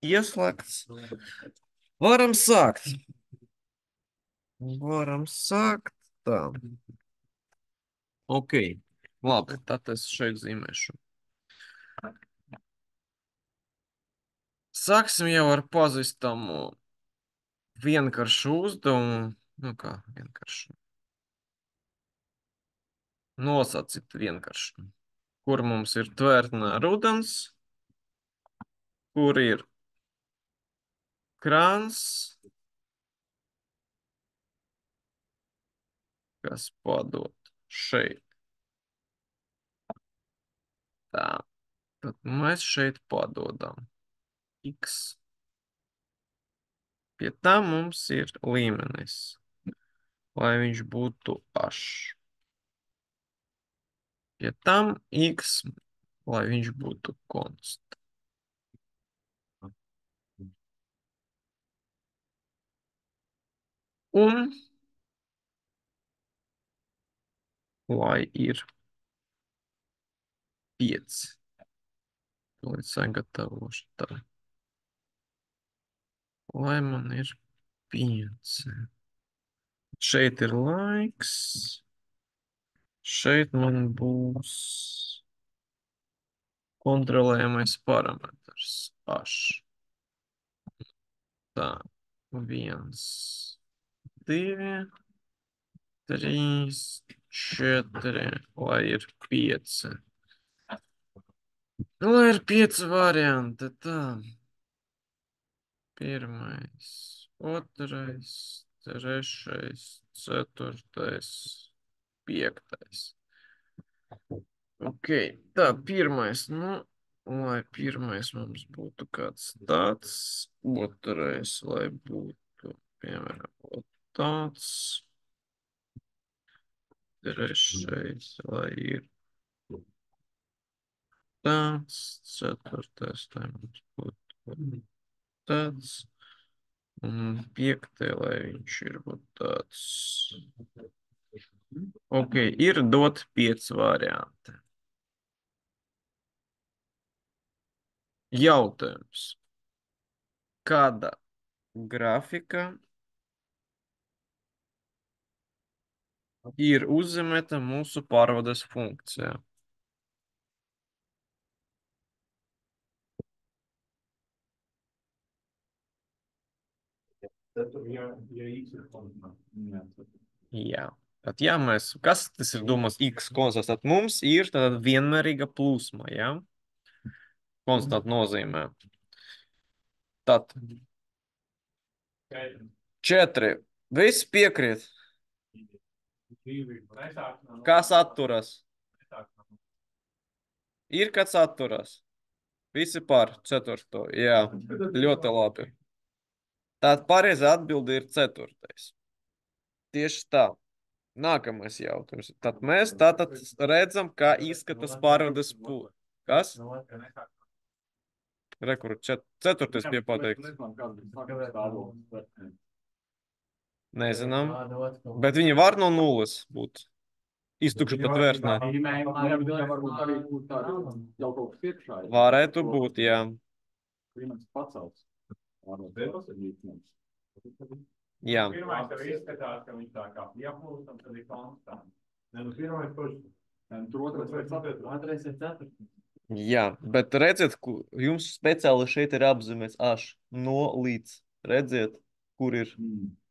ieslēgts. Varam sākt. Varam sākt. Tā. Ok. Labi, tad es šeit zīmēšu. Sāksim jau ar pazīstamu vienkāršu uzdevumu. Nu kā vienkāršu. Nosacīt vienkāršu. Kur mums ir tvērtnē ar ūdens, kur ir krāns, kas padod šeit. Tā. Tad mēs šeit padodam X. Pie tā mums ir līmenis, lai viņš būtu H. Pie tam X, lai viņš būtu konst. Un lai ir 5. Lai sagatavošu tā. Lai man ir 5. Šeit ir laiks. Šeit man būs kontrolējamais parametrs H. Tā. 1, 2, 3, 4, lai ir 5. Lai ir 5 varianti. Tā. Pirmais, otrais, trešais, ceturtais, piektais. Ok, tā, pirmais, nu, lai pirmais mums būtu kāds tāds, otrais, lai būtu, piemēram, tāds, trešais, lai ir tāds, ceturtais, lai mums būtu tāds, un piektai, lai viņš ir būt tāds. Ok, ir dot 5 varianti. Jautājums. Kāda grafika ir uzzīmēta mūsu pārvades funkcijā? Jā. Tad, ja mēs, kas tas ir domās x konstants, tad mums ir tāda vienmērīga plūsma, ja? Konstant nozīmē. Tad 4. Viss piekrīt. Kas atturas? Ir kāds atturas? Visi par 4. Jā, ļoti labi. Tātad pareizā atbilde ir 4. Tieši tā. Nākamais jautājums. Tad mēs tātad redzam, kā izskatās pārvades pūle. Kas? Rekur, 4. bija pateikts. Nezinām. Bet viņi var no nulles būt. Iztukši pat vērtnē. Varētu būt, jā. Jā. Pirmais tev izskatās, ka viņš tā kā pieplūst, un tad ir konstants. Ne, nu pirmais paši. Ne, nu tur otrais ir ceturtais. Jā, bet redziet, jums speciāli šeit ir apzīmēts H no līdz. Redziet, kur ir.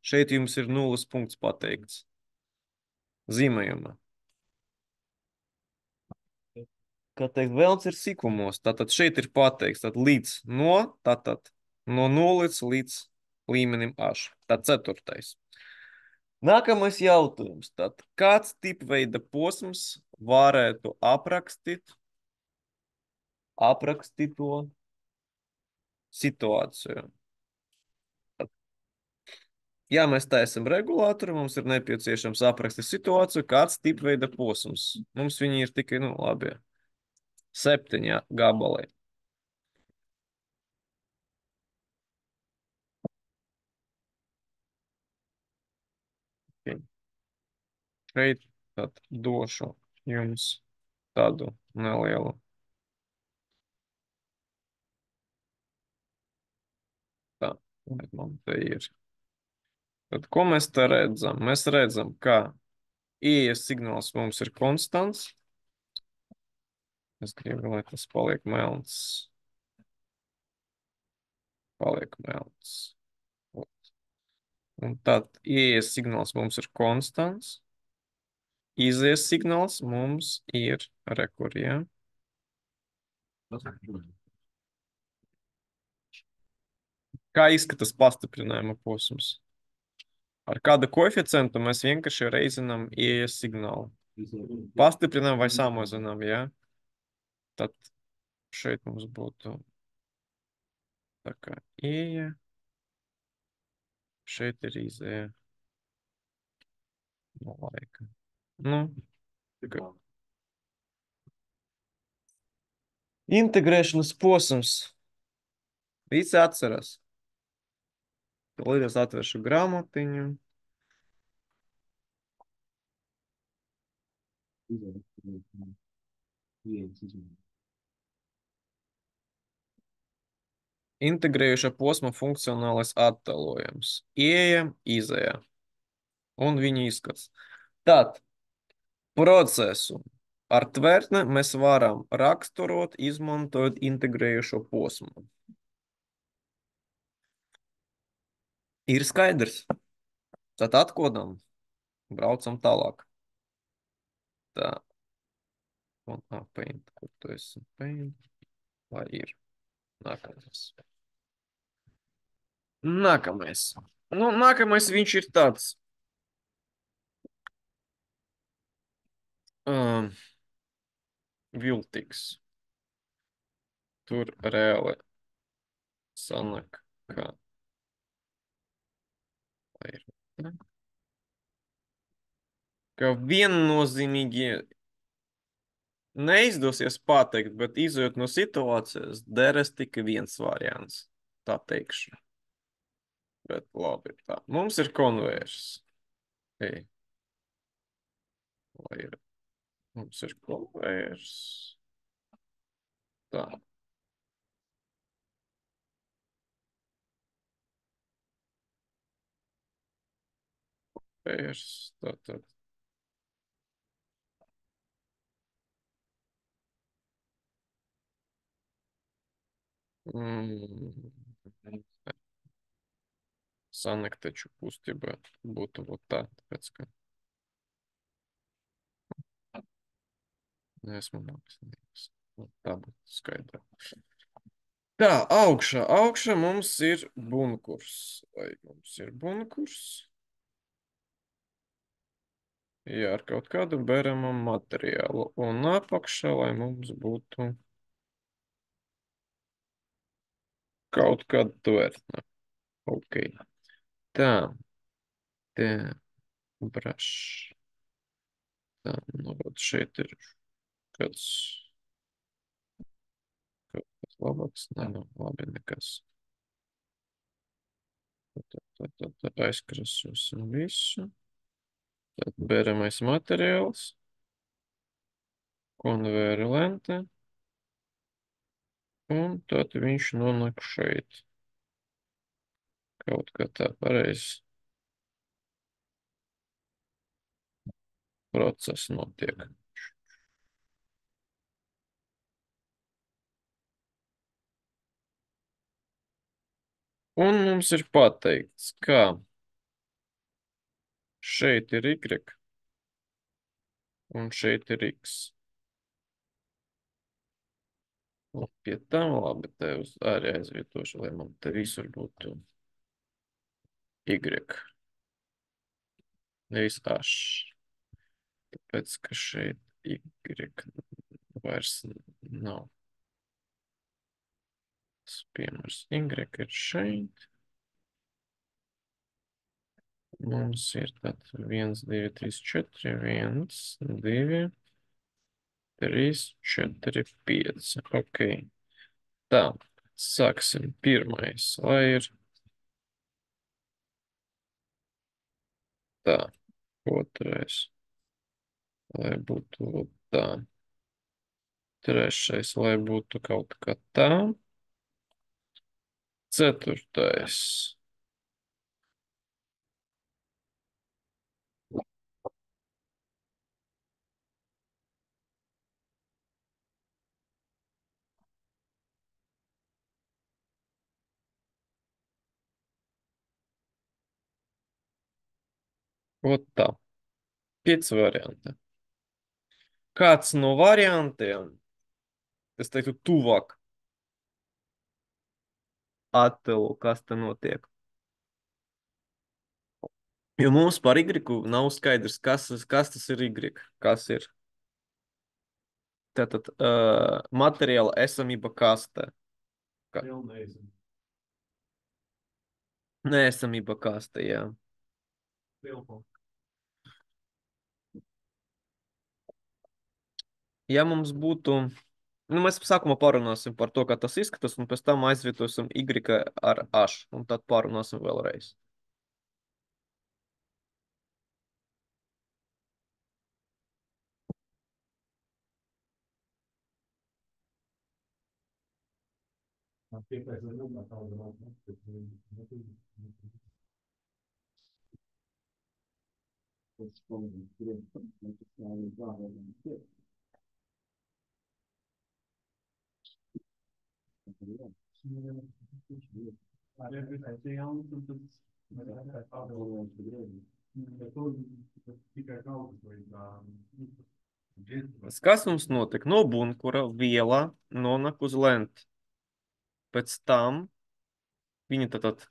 Šeit jums ir nulles punkts pateikts. Zīmējumā. Kā teikt, vēlns ir sīkumos. Tātad šeit ir pateikts, tad līdz tātad no nulles līdz līmenim H. Tad 4. Nākamais jautājums. Tad kāds tipveida posms varētu aprakstīt to situāciju? Ja mēs taisam regulātoru, mums ir nepieciešams aprakstīt situāciju, kāds tipveida posms. Mums viņi ir tikai, nu, labi, 7 gabali. Okay. Šeit tad došu jums tādu nelielu Lai man te ir. Tad, ko mēs te redzam? Mēs redzam, ka ieejas signāls mums ir konstants. Es gribu, lai tas paliek melns. Paliek melns. Un tad ieejas signāls mums ir konstants. Izies signāls mums ir rekurjā. Kā izskatās pastiprinājuma posms? Ar kādu koeficientu mēs vienkārši reizinām ieejas signālu. Pastiprinām vai samazinām, ja? Tad šeit mums būtu tā kā ieeja. Šeit ir izēja no laika. Nu, ka integrēšanas posms. Visi atceras. Līdz es atveršu grāmatiņu. Integrējuša posma funkcionālais attēlojums. Ieeja, izēja. Un viņa izskats. Tad procesu ar tvertni mēs varam raksturot, izmantojot integrējušo posmu. Ir skaidrs. Tad atkodam, braucam tālāk. Tā. Un paint, kur tu esi? Paint. Vai ir? Nākamais. Nākamais. Nu, nākamais viņš ir tāds. Viltīgs. Tur reāli sanāk, ka ir. Ka viennozīmīgi neizdosies pateikt, bet izjūt no situācijas, deres tikai viens variants. Tā teikšu. Bet labi, tā. Mums ir konvērs. Ei. Vai ir? Mums ir konvērs. Tā. Konvērs. Tātad. Sanāk taču kustībā būtu vot tā, tāpēc, ka neesmu mākslinieks. Tā būtu skaidrā. Tā, augšā mums ir bunkurs. Vai mums ir bunkurs? Jā, ar kaut kādu beramu materiālu. Un apakšā, lai mums būtu kaut kāda tvertne. Ok. Tā. Te. Brush. Tā, nu, šeit ir kāds labāks. Nē, nu, labi, nekas. Tad aizkrasosim visu. Tad beramais materiāls. Konvēra lente. Un tad viņš nonāk šeit. Kaut kā tā pareizi. Process notiek. Un mums ir pateikts, ka šeit ir Y un šeit ir X. Un pie tam labi te arī aizvietošu, lai man te visur būtu Y. Nevis H. Tāpēc, ka šeit Y vairs nav. Piemērs Y ir šeit. Mums ir tad 1, 2, 3, 4, 1, 2, 3, 4, 5. Ok. Tā, sāksim pirmais, lai ir tā. Otrais, lai būtu tā. Trešais, lai būtu kaut kā tā. Ceturtais. Вот tā. 5 varianti. Kāds no variantiem, es teiktu, tuvāk attēlu, kas te notiek? Jo mums par Y nav skaidrs, kas tas ir Y. Kas ir? Tātad materiāla esamība kastē. Pilnīgi. Neesamība kastē, jā. Pilnīgi. Ja mums būtu, nu mēs sākumā parunāsim par to, kā tas izskatās, un pēc tam aizvietosim Y ar H, un tad parunāsim vēlreiz. Kas mums notika? No bunkura viela nonāk uz lenti. Pēc tam viņi tad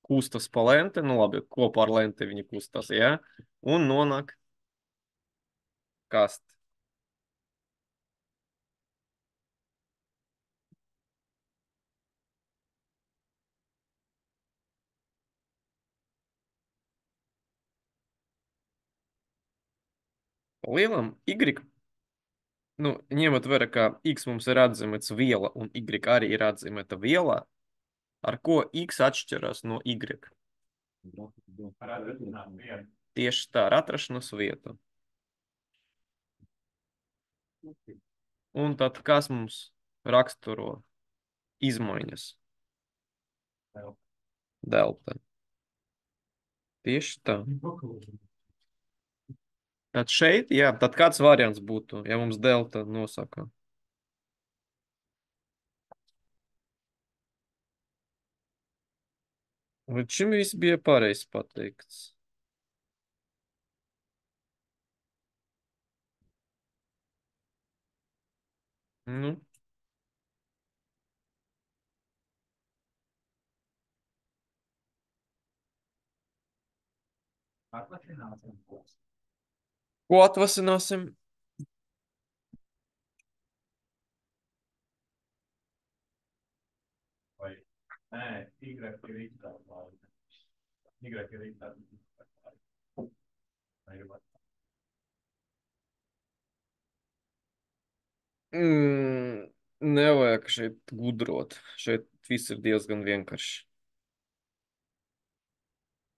kustas pa lenti, nu labi, kopā ar lenti viņi kustas, jā, un nonāk kast. Lielam Y, nu, ņemot vērā, ka X mums ir atzīmēts viela un Y arī ir atzīmēta viela, ar ko X atšķirās no Y? Ar atrašanās vietu. Tieši tā, ar atrašanās vietu. Un tad kas mums raksturo izmaiņas? Delta. Tieši tā. Tad šeit, jā, tad kāds variants būtu, ja mums delta nosaka? Līdz šim viss bija pareizi pateikts. Nu, Atvasināsim. ko atvasināsim? Vai? Nē, Y ir izstāvāta. Y ir izstāvāta. Nevajag šeit gudrot. Šeit viss ir diezgan vienkārši.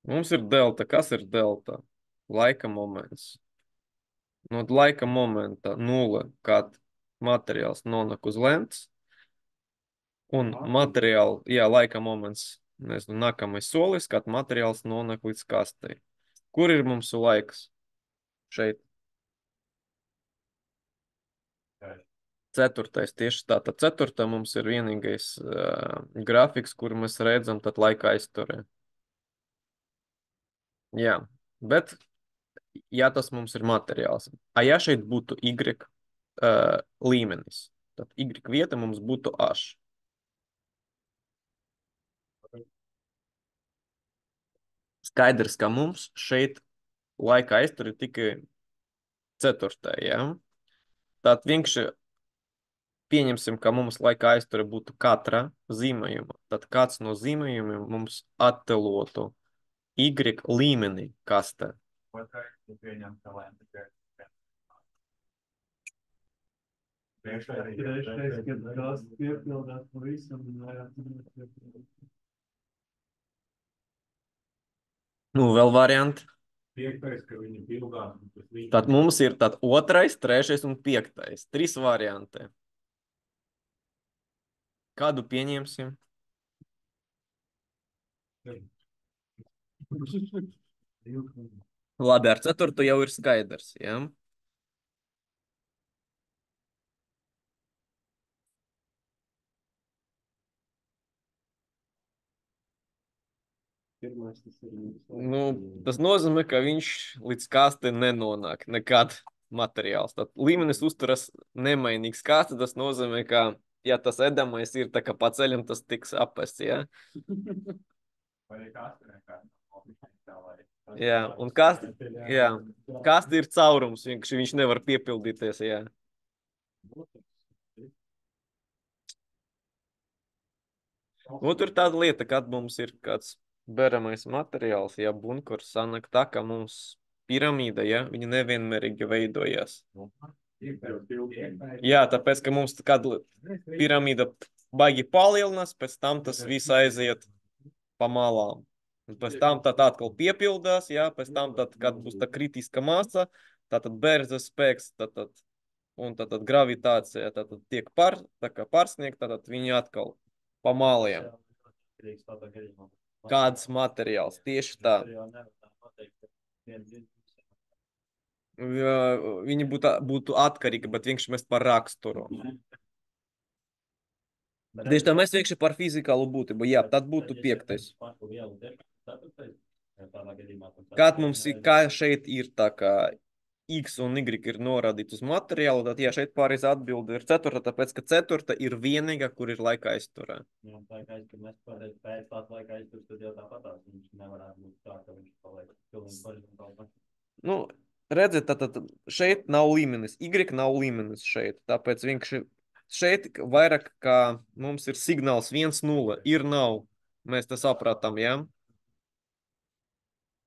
Mums ir delta. Kas ir delta? Laika moments. No laika momenta 0, kad materiāls nonāk uz lentes, un materiāli, jā, laika moments, nezinu, nākamais solis, kad materiāls nonāk līdz kastei. Kur ir mums laiks? Šeit. Ceturtais tieši tā. Tad ceturtā mums ir vienīgais grafiks, kur mēs redzam tad laika aizturē. Jā, bet ja tas mums ir materiāls, ja šeit būtu Y līmenis, tad Y vieta mums būtu H. Skaidrs, ka mums šeit laika aiztur ir tikai ceturtā, ja? Tad vienkārši pieņemsim, ka mums laika aizture būtu katra zīmējuma. Tad kāds no zīmējumiem mums attēlotu Y līmeni kastē. Otrais, tu pieņem, ka lēma tikai. Trešais, kad tās piepildās pavisam, un vairāk piepildās. Nu, vēl varianti. Piektais, ka viņi pildās. Tad mums ir tad otrais, trešais un piektais. 3 varianti. Kādu pieņemsim? Labi, ar ceturto jau ir skaidrs, ja? Nu, tas nozīmē, ka viņš līdz kastei nenonāk nekad materiāls. Tad līmenis uzturas nemainīgs. Kaste tas nozīmē, ka, ja tas ēdamais ir tā kā pa ceļam, tas tiks apests, ja? Jā, un jā, kaste ir caurums, vienkārši viņš nevar piepildīties, jā. Nu, tur tāda lieta, kad mums ir kāds beramais materiāls, ja bunkurs sanāk tā, ka mums piramīda, ja, viņa nevienmērīgi veidojas. Jā, tāpēc, ka mums kāda piramīda baigi palielinās, pēc tam tas viss aiziet pa malām. Un pēc tam tā atkal piepildās, jā, pēc tam, tad, kad būs tā kritiska masa, tātad bērzes spēks, un tātad gravitācija tātad tiek tā kā pārsniegt, tātad viņi atkal pa maliem. Kāds materiāls, tieši tā. Viņi būtu atkarīgi, bet vienkārši mēs par raksturu. Tieši tā mēs vienkārši par fizikālu būtību. Jā, tad būtu piektais. Kad mums ir, kā šeit ir tā kā X un Y ir norādīts uz materiālu, tad, ja šeit pareizi atbilde ir ceturta, tāpēc, ka ceturta ir vienīga, kur ir laika aizturē. Jā, tā kā aiztur, mēs pēc tās laika aiztur, tad jau tāpatās viņš nevarētu būt tā, ka viņš paliek pilnīgi horizontāli. Nu, redziet, tad šeit nav līmenis, Y nav līmenis šeit, tāpēc vienkārši šeit vairāk kā mums ir signāls 1,0, ir nav, mēs te sapratam, jā? Ja?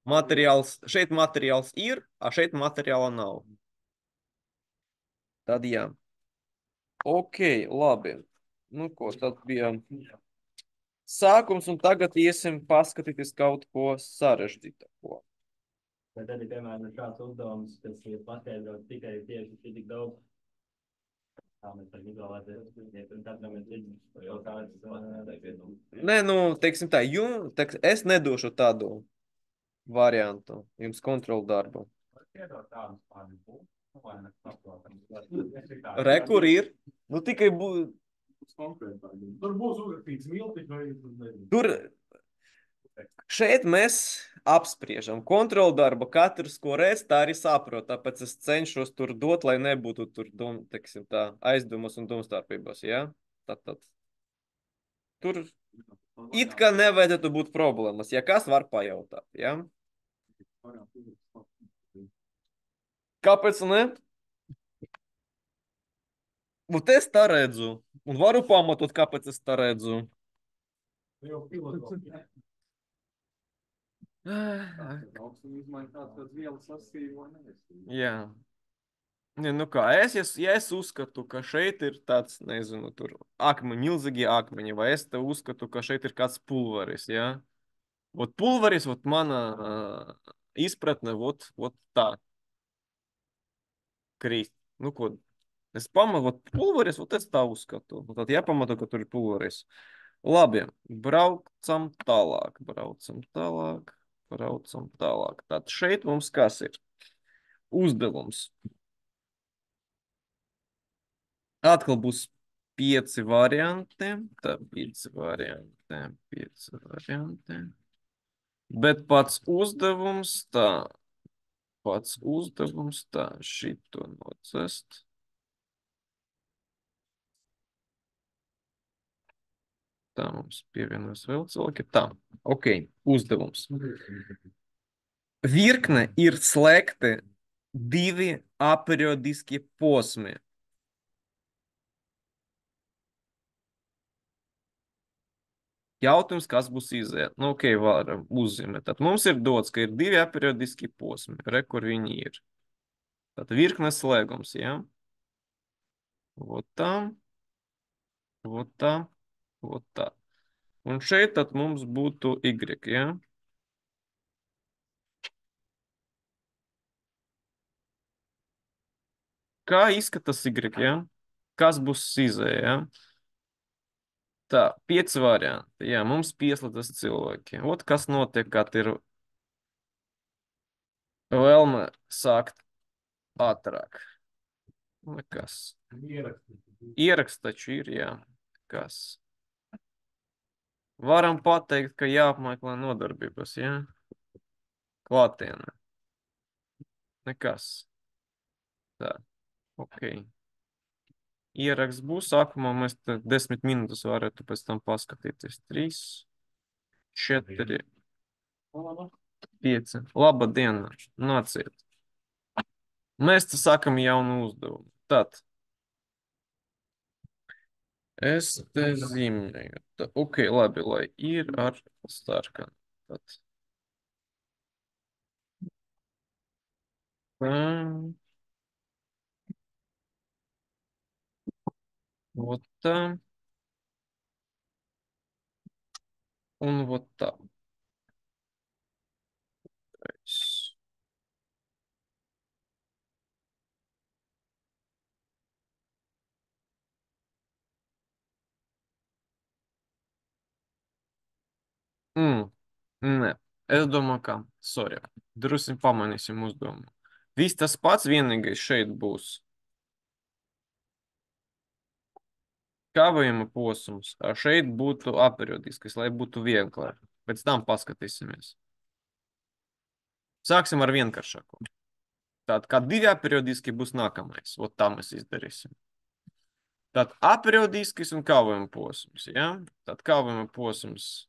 Šeit materiāls ir, a šeit materiāla nav. Tad jā. Ok, labi. Nu ko, tad bija sākums, un tagad iesim paskatīties kaut ko sarežģītāko. Bet arī, piemēram, šāds uzdevums, kas ir paskaidrots tikai tieši tik daudz, kā mēs varam izvēlēties, un katram ir cits jau kāds. Nē, nu, teiksim tā, es nedošu tādu variantu jums kontrolu darbu. Re, kur ir? Nu, tikai Tur būs uzrakstīts miltiņš vai tur šeit mēs apspriežam kontrolu darbu, katrs, ko reiz tā arī saprot, tāpēc es cenšos tur dot, lai nebūtu tur, teiksim tā, aizdomas un domstarpības, ja? Tad. Tur it kā nevajadzētu būt problēmas, ja kas var pajautāt, ja? Kāpēc ne? Vat es tā redzu, un varu pamatot, kāpēc es tā redzu. Jā. Ja, nu kā, ja es uzskatu, ka šeit ir tāds, nezinu, tur milzīgi akmeņi, vai es te uzskatu, ka šeit ir kāds pulveris, ja? Vot pulveris, vot mana izpratne, vot tā. Krīst. Nu ko, es pamatu, vot pulveris, vot es tā uzskatu. Tad jāpamatu, ka tur ir pulveris. Labi, braucam tālāk. Tad šeit mums kas ir? Uzdevums. Atkal būs 5 varianti. Tā 5 varianti. Bet pats uzdevums tā. Šito nocest. Tā mums pievienojas vēl cilvēki. Tā, ok, uzdevums. Virkne ir slēgti 2 aperiodiskie posmi. Jautājums, kas būs iziet? Nu, ok, varam uzzīmēt. Tad mums ir dots, ka ir 2 aperiodiski posmi. Re, kur viņi ir. Tad virknes slēgums, ja? Vot tā. Vot tā. Vot tā. Un šeit tad mums būtu Y, ja? Kā izskatās Y, ja? Kas būs izēja, ja? Tā, 5 varianti. Jā, mums pieslēdzas cilvēki. Ot, kas notiek, kad ir vēlme sākt ātrāk. Nekas. Ieraksts taču ir, jā. Kas? Varam pateikt, ka jāapmeklē nodarbības, jā? Klātienē. Nekas. Tā, ok. Ieraksts būs. Sākumā mēs 10 minūtes varētu pēc tam paskatīties. 3, 4, 5. Laba diena. Nāciet. Mēs te sākam jaunu uzdevumu. Tad es te zīmēju. Ok, labi, lai ir ar starkanu. Tad. Tā, вот tā un вот tā. Mm, nē, es domāju, ka, sorry, drusim pamainīsim uzdevumu. Viss tas pats, vienīgais šeit būs kavējuma posms, šeit būtu aperiodiskais, lai būtu vieglāk. Pēc tam paskatīsimies. Sāksim ar vienkāršāko. Tātad, kā 2 aperiodiski būs nākamais. Ot tā mēs izdarīsim. Tātad aperiodiskis un kavējuma posms, ja? Tātad kavējuma posms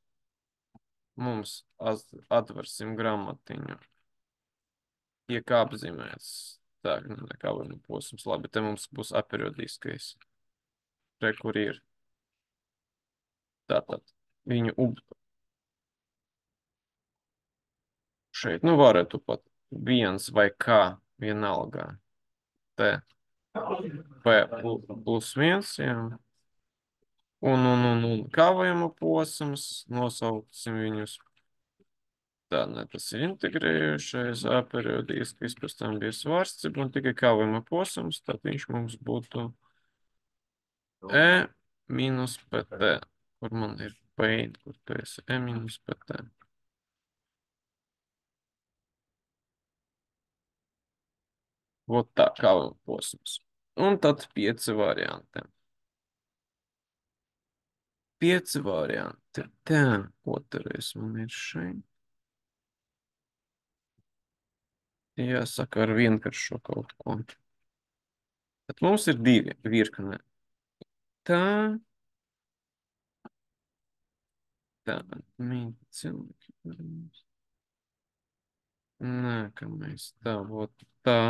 mums atversim gramatiņu. Tiek apzīmēts. Tā, kavējuma posms. Labi, te mums būs aperiodiskais. Re, kur ir. Tātad viņu šeit, nu varētu pat viens vai kā vienalga. Te P plus 1, jā. Un kavējuma posms, nosauksim viņus. Tā, ne, tas ir integrējušais, aperiodiskais, pēc tam bija svārsts, un tikai kavējuma posms, tad viņš mums būtu E minus PT. Kur man ir paint, kur tu esi E minus PT. Vot tā, kavējuma posms. Un tad 5 varianti. 5 varianti. Tā, otrais man ir šeit. Jāsaka ar vienkāršo kaut ko. Tad mums ir 2 virkne. Tā. Tā. Mīļi cilvēki. Nākamais. Tā, vot tā.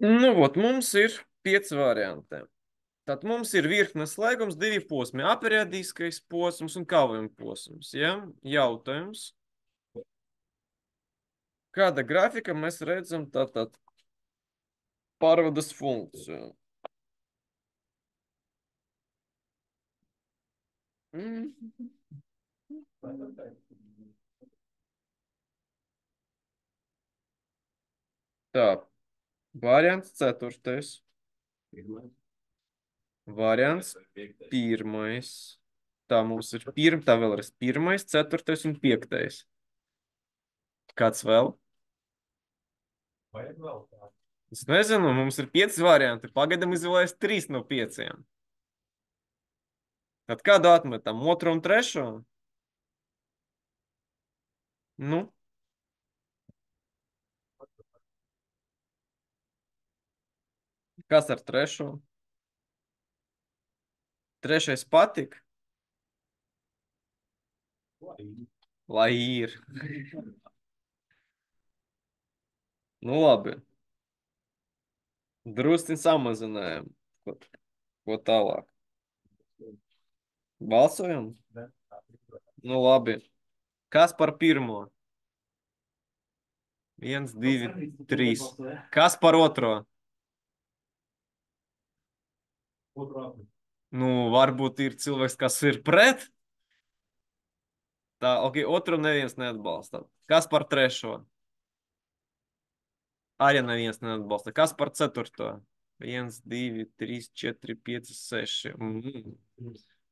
Nu, vot, mums ir 5 varianti. Tad mums ir virknes slēgums, 2 posmi. Aperiodiskais posms un kavējuma posms. Ja? Jautājums. Kāda grafika mēs redzam tātad pārvades funkciju? Mm. Tā, variants 4. Variants 1. Tā mums ir tā vēlreiz 1., 4. un 5. Kāds vēl? Vajag vēl tā. Es nezinu, mums ir 5 varianti. Pagaidām izvēlēs 3 no 5. Tad kādu atmetam? Otru un trešo? Nu, kas ar trešo? Trešais patika? Lai ir. Nu labi. Drusci samazinājām. Ko tālāk? Balsojam? Nu labi. Kas par pirmo? 1, 2, 3. Kas par otro? Nu, varbūt ir cilvēks, kas ir pret. Tā, ok, otru neviens neatbalsta. Kas par trešo? Arī neviens neatbalsta. Kas par ceturto? 1, 2, 3, 4, 5, 6.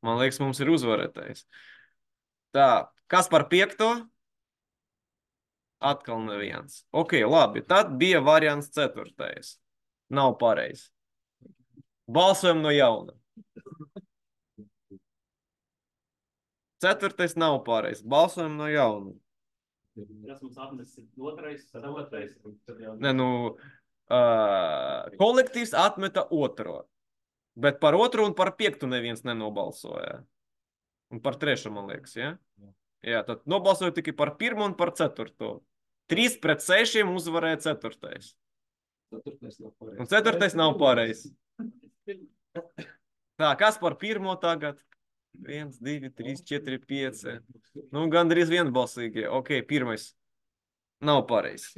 Man liekas, mums ir uzvarētājs. Tā, kas par piekto? Atkal neviens. Ok, labi. Tad bija variants ceturtais. Nav pareizi. Balsojam no jauna. Ceturtais nav pareizi. Balsojam no jauna. Kas mums atnesis otrais, tad otrais. Ne, nu, kolektīvs atmeta otro. Bet par otru un par piektu neviens nenobalsoja. Un par trešo, man liekas, ja? Jā, tad nobalsoja tikai par pirmo un par ceturto. 3 pret 6 uzvarēja ceturtais. Un ceturtais nav pareizs. Tā, kas par pirmo tagad? 1, 2, 3, 4, 5. Nu, gandrīz vienbalsīgi. Ok, pirmais nav pareizs.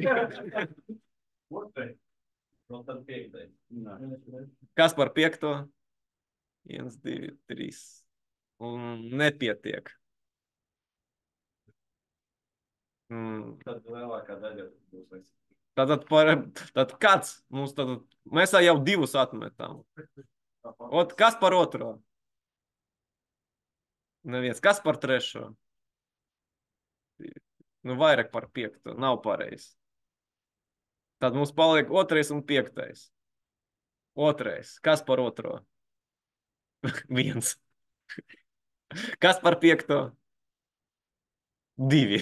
No tad piektais. Kas par piekto? 1, 2, 3. Un nepietiek. Tad lielākā daļa būs. Tad kāds mums tad, mēs jau 2 atmetām. Kas par otro? Neviens. Kas par trešo? Nu, vairāk par piekto. Nav pareizi. Tad mums paliek otrais un piektais. Otrais. Kas par otro? 1. Kas par piekto? 2.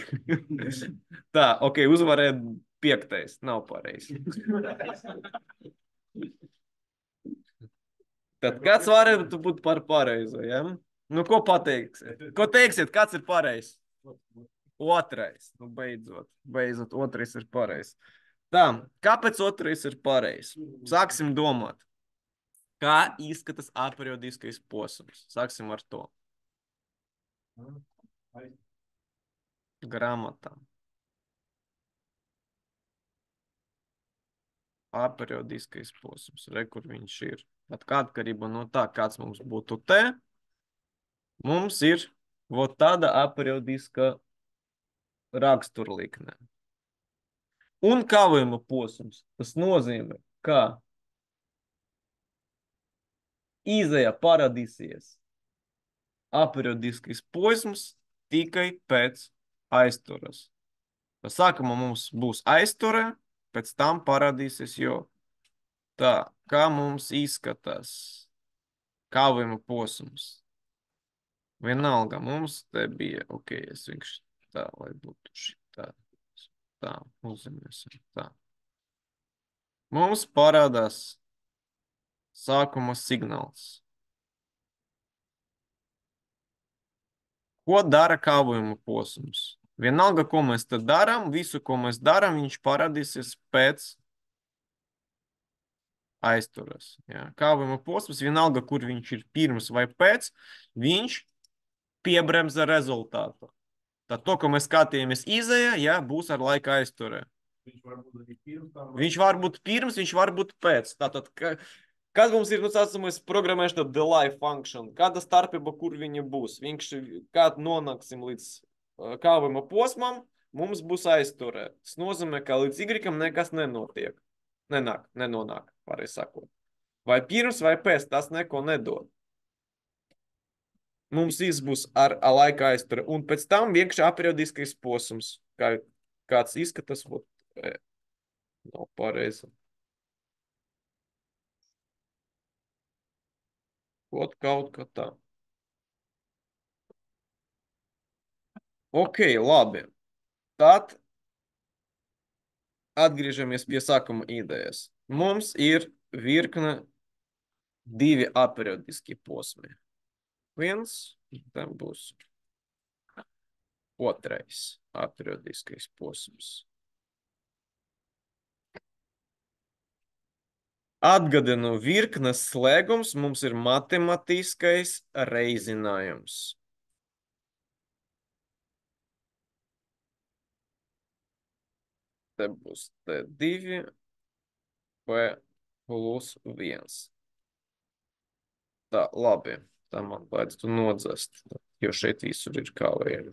Tā, ok, uzvarēja piektais. Nav pareizi. Tad kāds varētu būt par pareizo, ja? Nu, ko pateiksiet? Ko teiksiet, kāds ir pareizs? Otrais. Nu, beidzot, otrais ir pareizs. Tā, kāpēc otrais ir pareizs? Sāksim domāt. Kā izskatās aperiodiskais posms? Sāksim ar to. Grāmatā. Aperiodiskais posms. Re, kur viņš ir. At atkarībā no tā, kāds mums būtu te, mums ir vot tāda aperiodiska raksturlikne. Un kavējuma posms. Tas nozīmē, ka izēja parādīsies aperiodiskais posms tikai pēc aizturas. Sākumā mums būs aizture, pēc tam parādīsies jau tā, kā mums izskatās kavējuma posms. Vienalga, mums te bija, ok, es vienkārši tā, lai būtu šitā, tā, uzzīmēsim, tā. Mums parādās sākuma signāls. Ko dara kavējuma posms? Vienalga, ko mēs te darām, visu, ko mēs darām, viņš parādīsies pēc aizturas. Ja? Kavējuma posms, vienalga, kur viņš ir pirms vai pēc, viņš piebremza rezultātu. Tad to, ko mēs skatījāmies izējā, ja, būs ar laika aizturē. Viņš var būt pirms, viņš var būt pēc. Tātad, kad mums ir, nu, saucamais programmēšana delay function, kāda starpība, kur viņa būs? Viņš, kad nonāksim līdz kavējuma posmam, mums būs aizturē. Tas nozīmē, ka līdz Y nekas nenotiek. Nenonāk, varēja sakot. Vai pirms, vai pēc, tas neko nedod. Mums būs ar laika aizture. Un pēc tam vienkārši aperiodiskais posms, kāds izskatās. Nav pareizi. Kaut kā tā. Ok, labi. Tad atgriežamies pie sākuma idejas. Mums ir virkne divi aperiodiskie posmi. Viens, tam būs otrais aperiodiskais posms. Atgādinu, virknes slēgums mums ir matemātiskais reizinājums. Te būs T2 P plus 1. Tā, labi. Tā man vajadzētu nodzest, jo šeit visur ir kā vajag.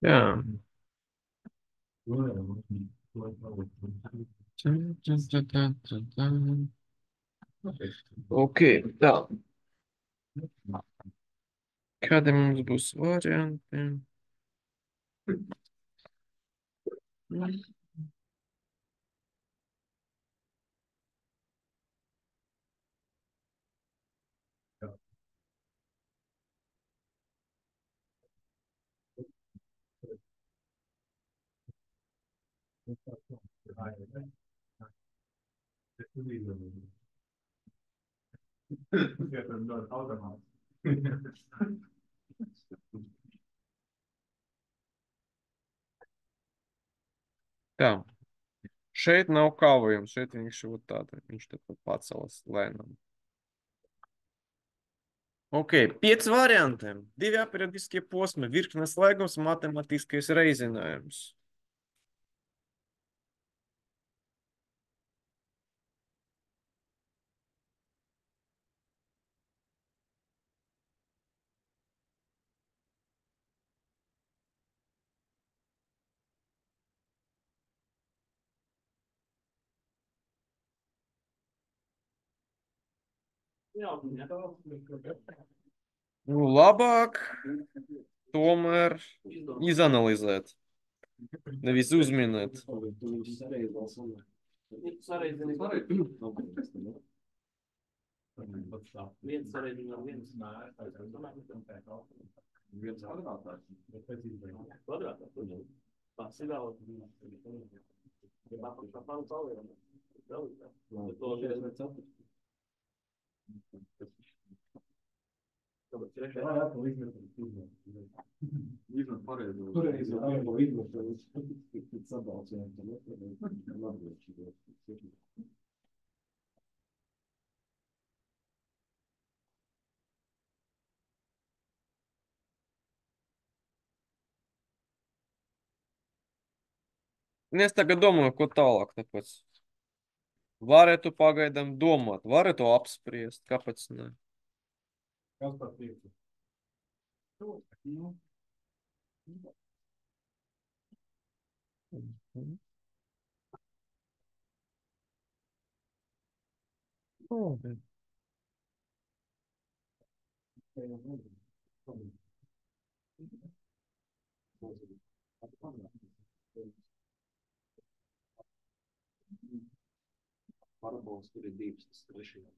Jā. Ok, tā. Kādi mums būs varianti? Tā. Šeit nav kāvojums, šeit viņš ir tāda, viņš tad pacelas lēnām. Ok, 5 varianti. 2 aperiodiskie posmi, virknes slēgums, matemātiskais reizinājums. Nu, labāk tomēr izanalizēt, nevis uzminēt. Viens sarežģījums, viens kvadrātā. Tas ir vēl. Es tagad domāju, ko tālāk, tāpēc varētu pagaidām domāt, varētu apspriest, kāpēc ne. Kas par priekšu? Labi. Parabols, kur ir divas, tas trešajā.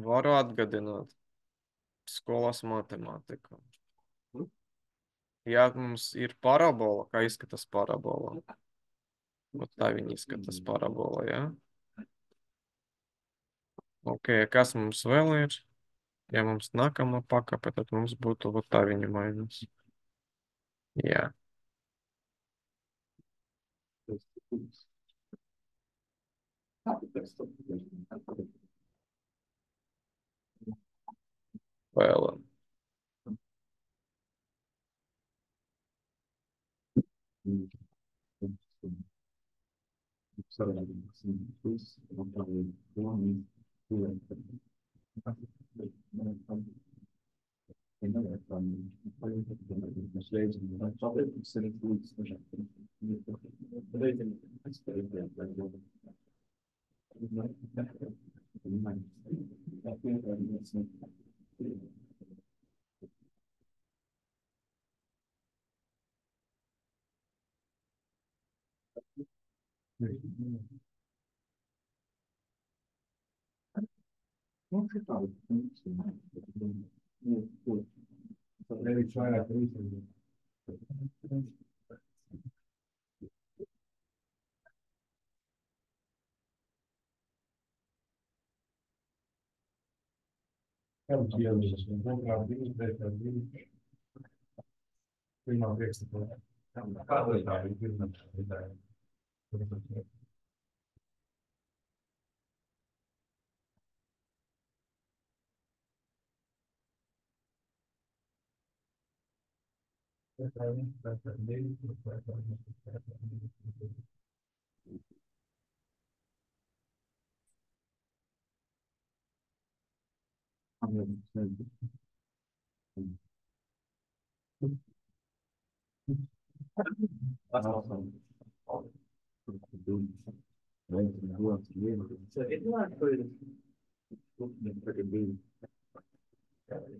Varu atgādināt skolas matemātiku. Ja mums ir parabola, kā izskatās parabola? Ot tā viņa izskatās parabola, jā. Ok, kas mums vēl ir? Ja mums nākamā pakape, tad mums būtu ot tā viņa mainās. Jā, vēl.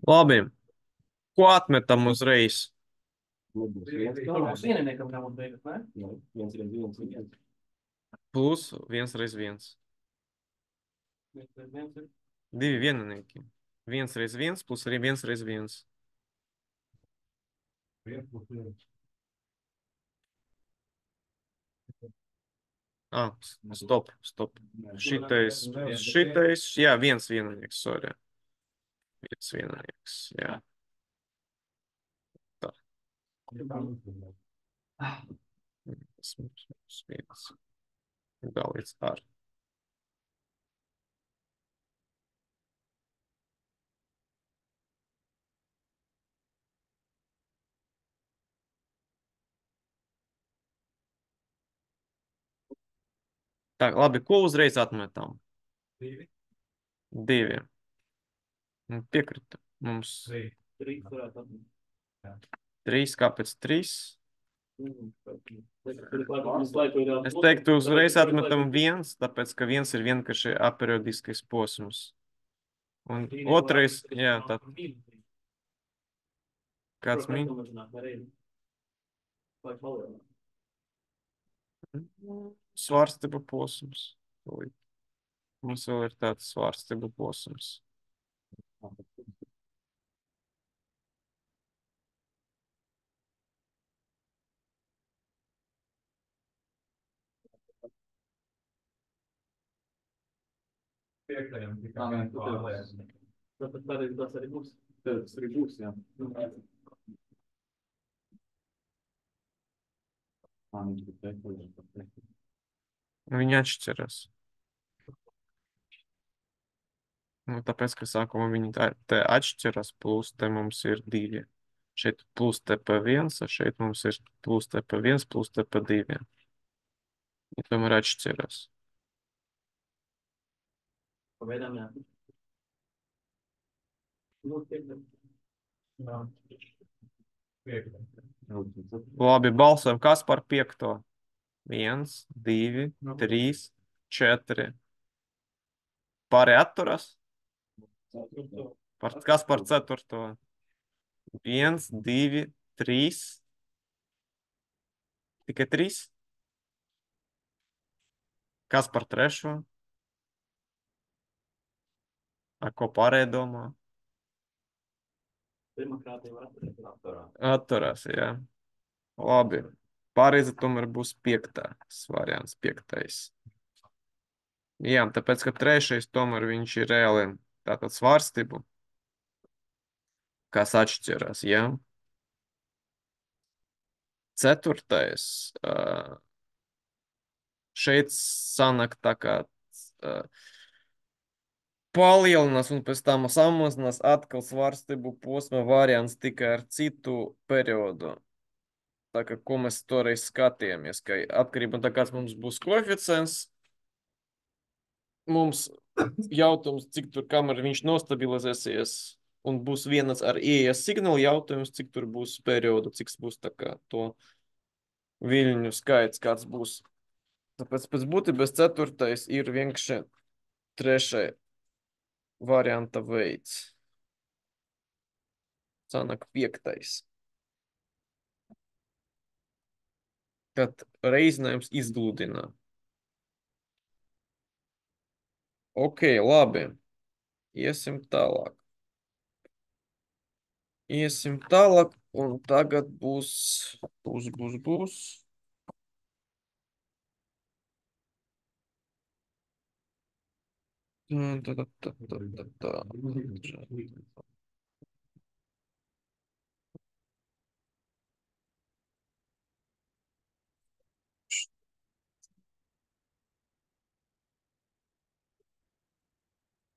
Labi, ko atmetam uzreiz? Mums vieniniekam nav beigas, ne? Plus 1 reiz 1. Viens ir. Divi vieninieki. 1 reiz 1 plus arī 1 reiz 1. Ah, stop, stop. Šitais, jā, viens vieninieks, sorry. Viens vieninieks, jā. Tā. Tas mums viens. Dalīts ar. Tā, labi, ko uzreiz atmetam? 2. Piekrita. Mums 3 varētu atrast. 3, kāpēc 3? Es Es teiktu, uzreiz atmetam 1, tāpēc, ka 1 ir vienkārši aperiodiskais posms. Un otrais, jā, tā kāds min? Svārsteba posms. Mums vēl ir tāds svārsteba posms. Tas arī būs. Tas arī būs, jā. Viņi atšķiras. Nu, tāpēc, ka sākumā viņi te atšķiras, plus te mums ir 2. Šeit plus TP1, šeit mums ir plus TP1, plus TP2. Viņi tomēr atšķiras. Pagaidām, jā. Labi, balsojam. Kas par 5? 1, 2, 3, 4. Pārējie atturas? Kas par 4? 1, 2, 3. Tikai 3? Kas par 3? Ar ko pārējie domā? Demokrātija var atturēt. Atturās, jā. Labi. Pareizi tomēr būs piektais variants, piektais. Jā, tāpēc, ka trešais tomēr viņš ir reāli tātad svārstību, kas atšķirās, jā. Ceturtais. Šeit sanāk tā kā palielinās un pēc tam samazinās atkal svārstību posma variants tikai ar citu periodu. Tā kā, ko mēs toreiz skatījāmies, ka atkarībā no tā, kāds mums būs koeficients, mums jautājums, cik tur kamēr viņš nostabilizēsies un būs vienas ar ieejas signālu jautājums, cik tur būs periodu, cik būs tā kā to viļņu skaits, kāds būs. Tāpēc pēc būtības ceturtais ir vienkārši trešai varianta veids. Sanāk piektais. Kad reizinājums izgludina. Ok, labi. Iesim tālāk. Iesim tālāk, un tagad būs. Tā.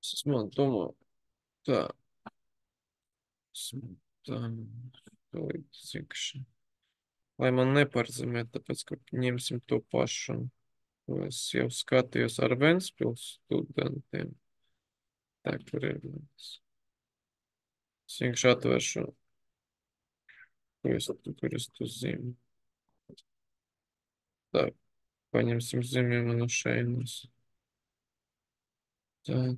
Es domāju, tā. Tā. Lai man neparzemē, tāpēc, ka ņemsim to pašu. Ko es jau skatījos ar Ventspils studentiem. Tā, kur ir. Es vienkārši atvēršu. Kur es to zīmu. Tā, paņemsim zīmējumu no šeinas. Tā.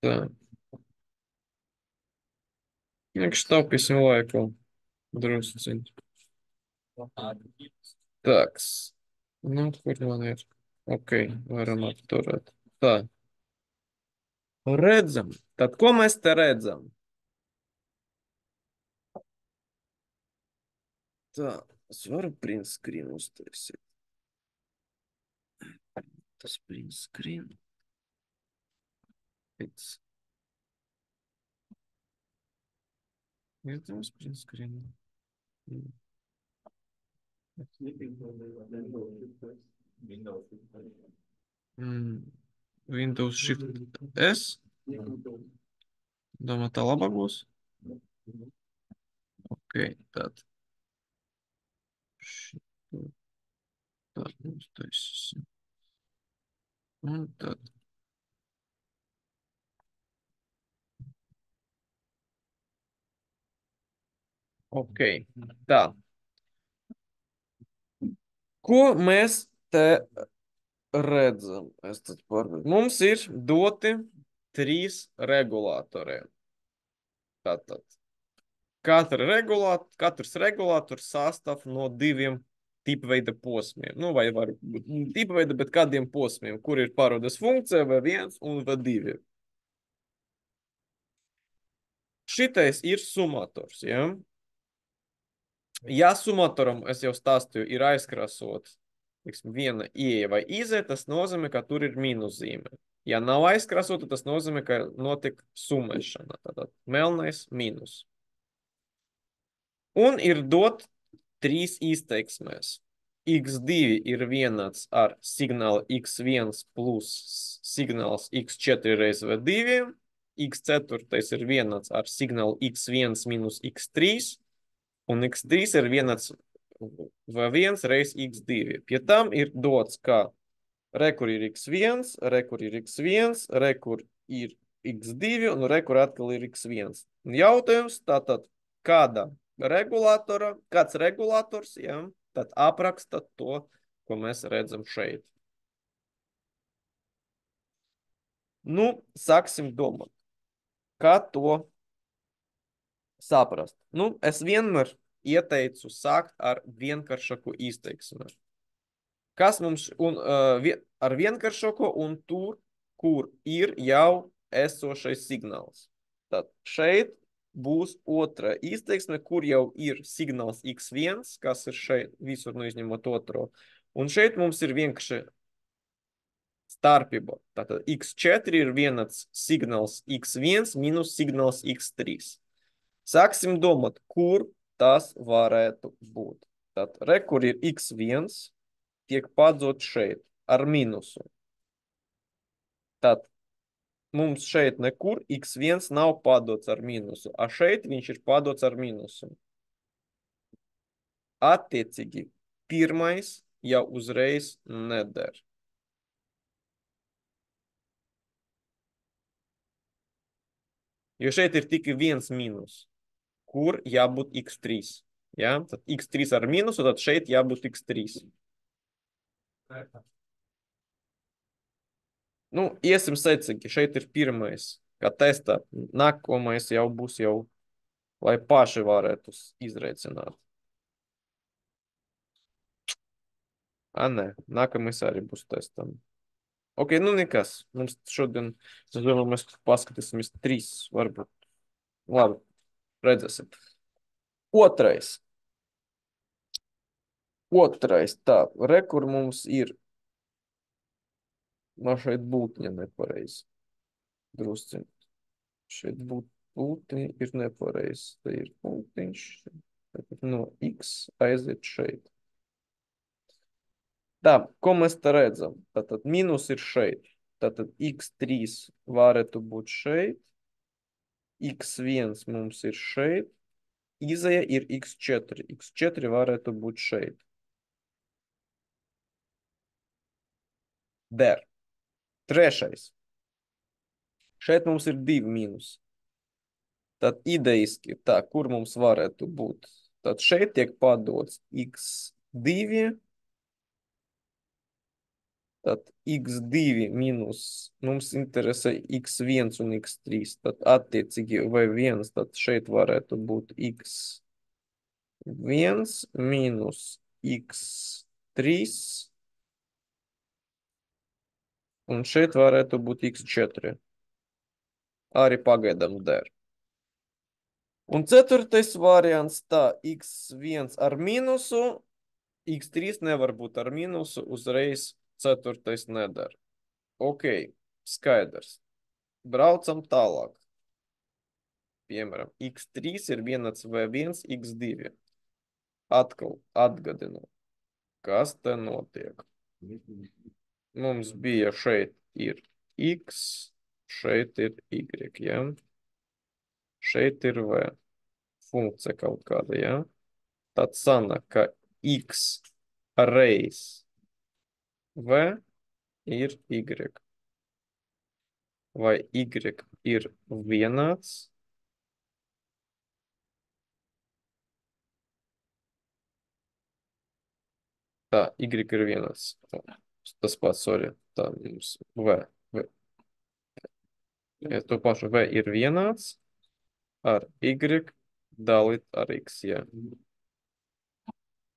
Tā. Vienkārši taupīsim laiku. Drusciņ. Tāks. Nu, kur man ir? Ok, varam apturēt. Tā. Redzam. Tad, ko mēs te redzam? Tā, es varu print screen uztaisīt. Tas print screen. It's. Iedams print screen. Windows Shift S. Domā, tā labāk būs? Ok, tad. Tā, uztaisīsim. Un tad. Ok, tā. Ko mēs te redzam? Mums ir doti 3 regulātori. Tātad. Katrs regulators sastāv no 2 tipveida posmiem. Nu, vai var būt tipveida, bet kādiem posmiem, kur ir parodas funkcija V1 un V2. Šitais ir sumators, ja? Ja sumatoram, es jau stāstīju, ir aizkrasot, viena ieeja vai izeja, tas nozīmē, ka tur ir mīnuszīme. Ja nav aizkrasota, tas nozīmē, ka notiek summēšana. Tātad melnais mīnus. Un ir dot 3 izteiksmēs. X2 ir vienāds ar signālu X1 plus signāls X4 reiz V2. X4 ir vienāds ar signālu X1 minus X3. Un X3 ir vienāds V1 reiz X2. Pie tam ir dots, ka rekur ir X1, rekur ir X1, rekur ir X2 un rekur atkal ir X1. Un jautājums tātad, kāds regulators, ja, tad apraksta to, ko mēs redzam šeit. Nu, sāksim domāt, kā to saprast. Nu, es vienmēr ieteicu sākt ar vienkāršāku izteiksmi. Kas mums ar vienkāršoko un tur, kur ir jau esošais signāls. Tad šeit būs otra izteiksme, kur jau ir signāls x1, kas ir šeit visur nu izņemot otro. Un šeit mums ir vienkārši starpība. Tātad x4 ir vienāds signāls x1 minus signāls x3. Sāksim domāt, kur tas varētu būt. Tad re, kur ir x1, tiek padot šeit ar mīnusu. Tad mums šeit nekur x1 nav padots ar mīnusu, a šeit viņš ir padots ar mīnusu. Attiecīgi, pirmais jau uzreiz neder. Jo šeit ir tikai viens mīnus, kur jābūt x3. Ja? Tad x3 ar mīnusu, tad šeit jābūt x3. Nu, iesim secīgi, šeit ir pirmais, kā testā. Nākamais jau būs jau, lai paši varētu izreicināt. A, nē, nākamais arī būs testam. Ok, nu nekas. Mums šodien, es domāju, mēs paskatīsimies 3, varbūt. Labi, redzēsim. Otrais. Tā, re, kur mums ir. Man šeit būtņa nepareizi. Drusciņ. Šeit būtņa ir nepareizi. Te ir punktiņš. No x aiziet šeit. Tā, ko mēs te redzam? Tātad mīnus ir šeit. Tātad x3 varētu būt šeit. x1 mums ir šeit. Izeja ir x4. x4 varētu būt šeit. Der. Trešais. Šeit mums ir 2 mīnus. Tad idejiski, tā, kur mums varētu būt? Tad šeit tiek padots x2. Tad x2 minus mums interesē x1 un x3. Tad attiecīgi v1, tad šeit varētu būt x1 minus x3. Un šeit varētu būt x4. Arī pagaidām der. Un ceturtais variants tā, x1 ar mīnusu, x3 nevar būt ar mīnusu, uzreiz ceturtais nedara. Ok, skaidrs. Braucam tālāk. Piemēram, x3 ir vienāds v1, x2. Atkal atgadinu, kas te notiek. Mums bija šeit ir x, šeit ir y, ja? Šeit ir v. Funkcija kaut kāda, ja? Tad sanāk, ka x reiz v ir y. Vai y ir vienāds? Tā, y ir vienāds. Tas pats, sorry. Tā mums v. Ja to pašu v ir vienāds ar y dalīt ar x, ja.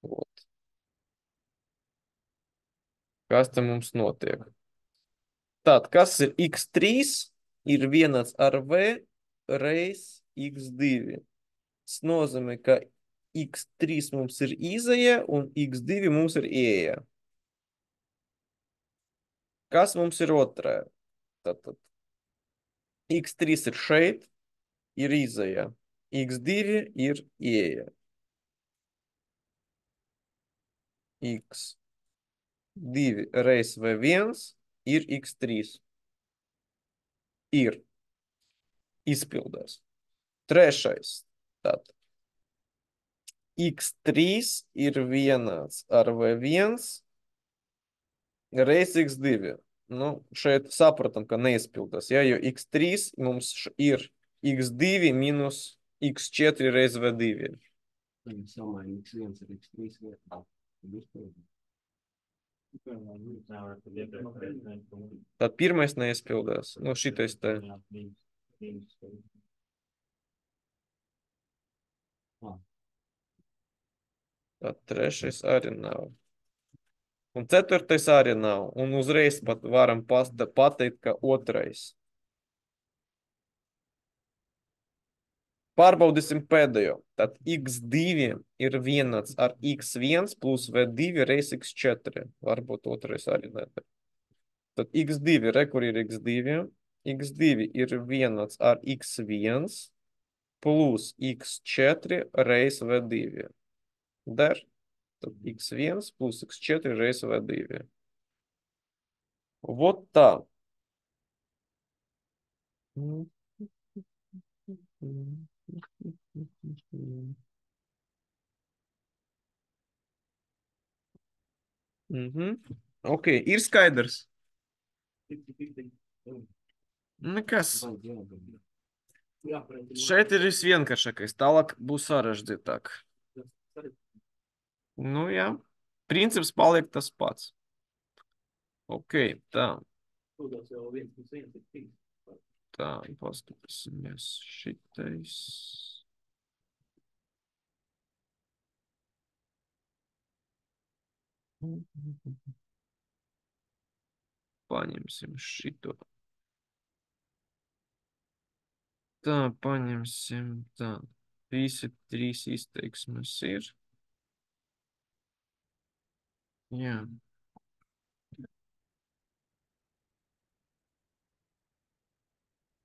Ot. Kas te mums notiek? Tātad, kas ir x3 ir vienāds ar v reiz x2. Tas nozīmē, ka x3 mums ir izeja un x2 mums ir ieeja. Kas mums ir otrā? Tātad x3 ir šeit, ir izeja. x2 ir ieeja. x2 reiz v1 ir x3. Ir. Izpildās. Trešais. Tātad x3 ir vienāds ar v1 reiz x2. Nu, šeit sapratam, ka neizpildās, ja, jo x3 mums ir x2 minus x4 reiz v2. Samaini x1 ar x3 vietā. Tad pirmais neizpildās. Nu, šitais te. Tad trešais arī nav. Un ceturtais arī nav. Un uzreiz pat varam pateikt, ka otrais. Pārbaudīsim pēdējo. Tad x2 ir vienāds ar x1 plus v2 reiz x4. Varbūt otrais arī nedara. Tad x2, re, kur ir x2? x2 ir vienāds ar x1 plus x4 reiz v2. Der? Tad x1 plus x4 reiz v2. Вот tā. Ok, ir skaidrs. Nekas. Šeit ir visvienkāršākais, tālāk būs sarežģītāk. Nu jā, princips paliek tas pats. Ok, tā. Tā, paskatīsimies šitais. Paņemsim šito. Tā, paņemsim tā. Visi trīs izteiksmes ir. Jā.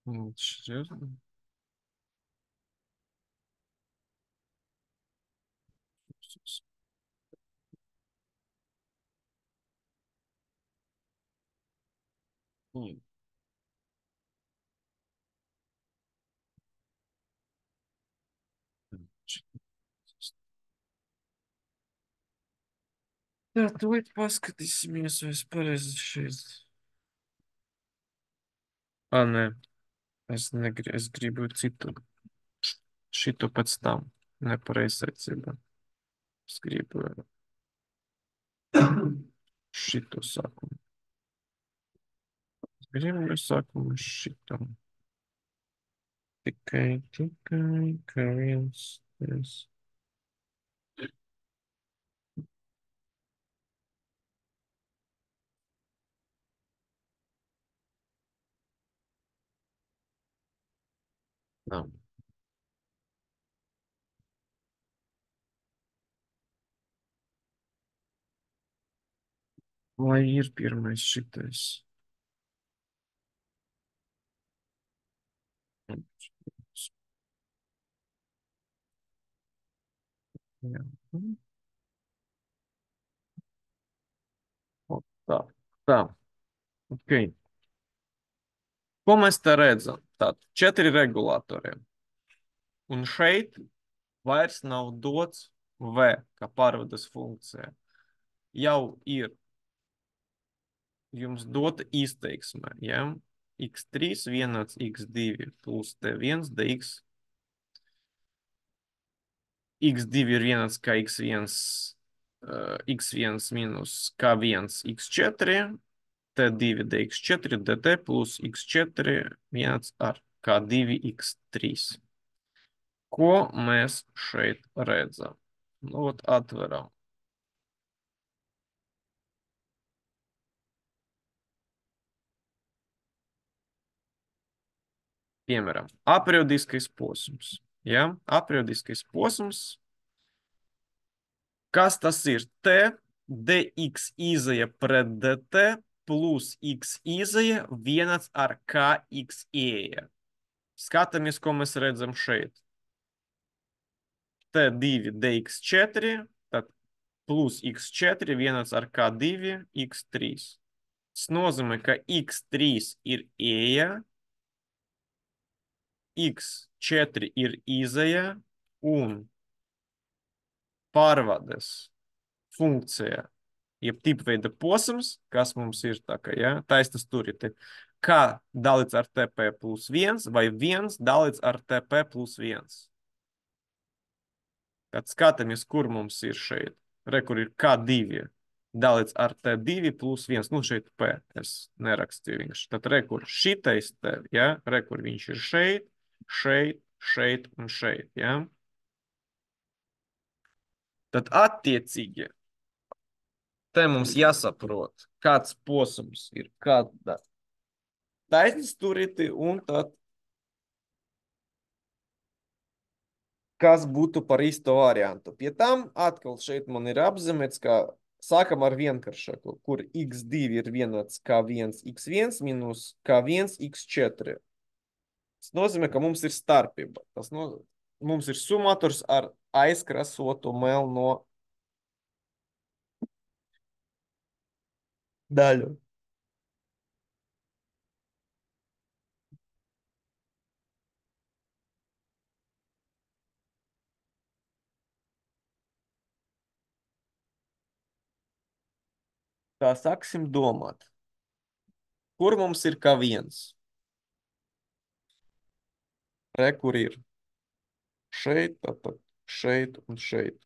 Un šķiet. Tā, tūlīt paskatīsimies, vai es pareizi šeit. Nē, es gribu citu. Šito pēc tam. Nepareizi secība. Es gribu šito sākumu. Es gribu sākumu šito. Tikai, ka viens. Nav. Lai ir pirmais šitais. Jā. O, tā. Tā. Ok. Ko mēs te redzam? Tātad 4 regulātoriem. Un šeit vairs nav dots V, kā pārvades funkcija. Jau ir jums dota izteiksme, ja? x3 vienāds x2 plus t1 dx. x2 ir vienāds kā x1 minus k1 x4, t2 dx4 dt plus x4 vienāds ar k2 x3. Ko mēs šeit redzam? Nu, ot, atveram. Piemēram, aperiodiskais posms. Ja? Aperiodiskais posms. Kas tas ir? T, dx izēja pret dt plus x izēja vienāds ar kx ieja. Skatāmies, ko mēs redzam šeit. T2 dx4, tad plus x4 vienāds ar k2 x3. Tas nozīmē, ka x3 ir ieja, x4 ir izēja un pārvades funkcija, jeb tipveida posms, kas mums ir tā kā, ja, taisnas tur ir k dalīts ar tp plus 1 vai 1 dalīts ar tp plus 1. Tad skatāmies, kur mums ir šeit. Re, kur ir k2 dalīts ar t2 plus 1. Nu, šeit p es nerakstīju vienkārši. Tad re, kur šitais te, ja, re, kur viņš ir šeit, šeit, šeit un šeit, ja. Tad attiecīgi Te mums jāsaprot, kāds posms ir kāda taisnstūrīti un tad, kas būtu par īsto variantu. Pie tam atkal šeit man ir apzīmēts, ka sākam ar vienkāršāku, kur x2 ir vienāds k1 x1 minus k1 x4. Tas nozīmē, ka mums ir starpība. Mums ir sumators ar aizkrasotu melno daļu. Tā sāksim domāt. Kur mums ir k1? Re, kur ir? Šeit, tātad šeit un šeit.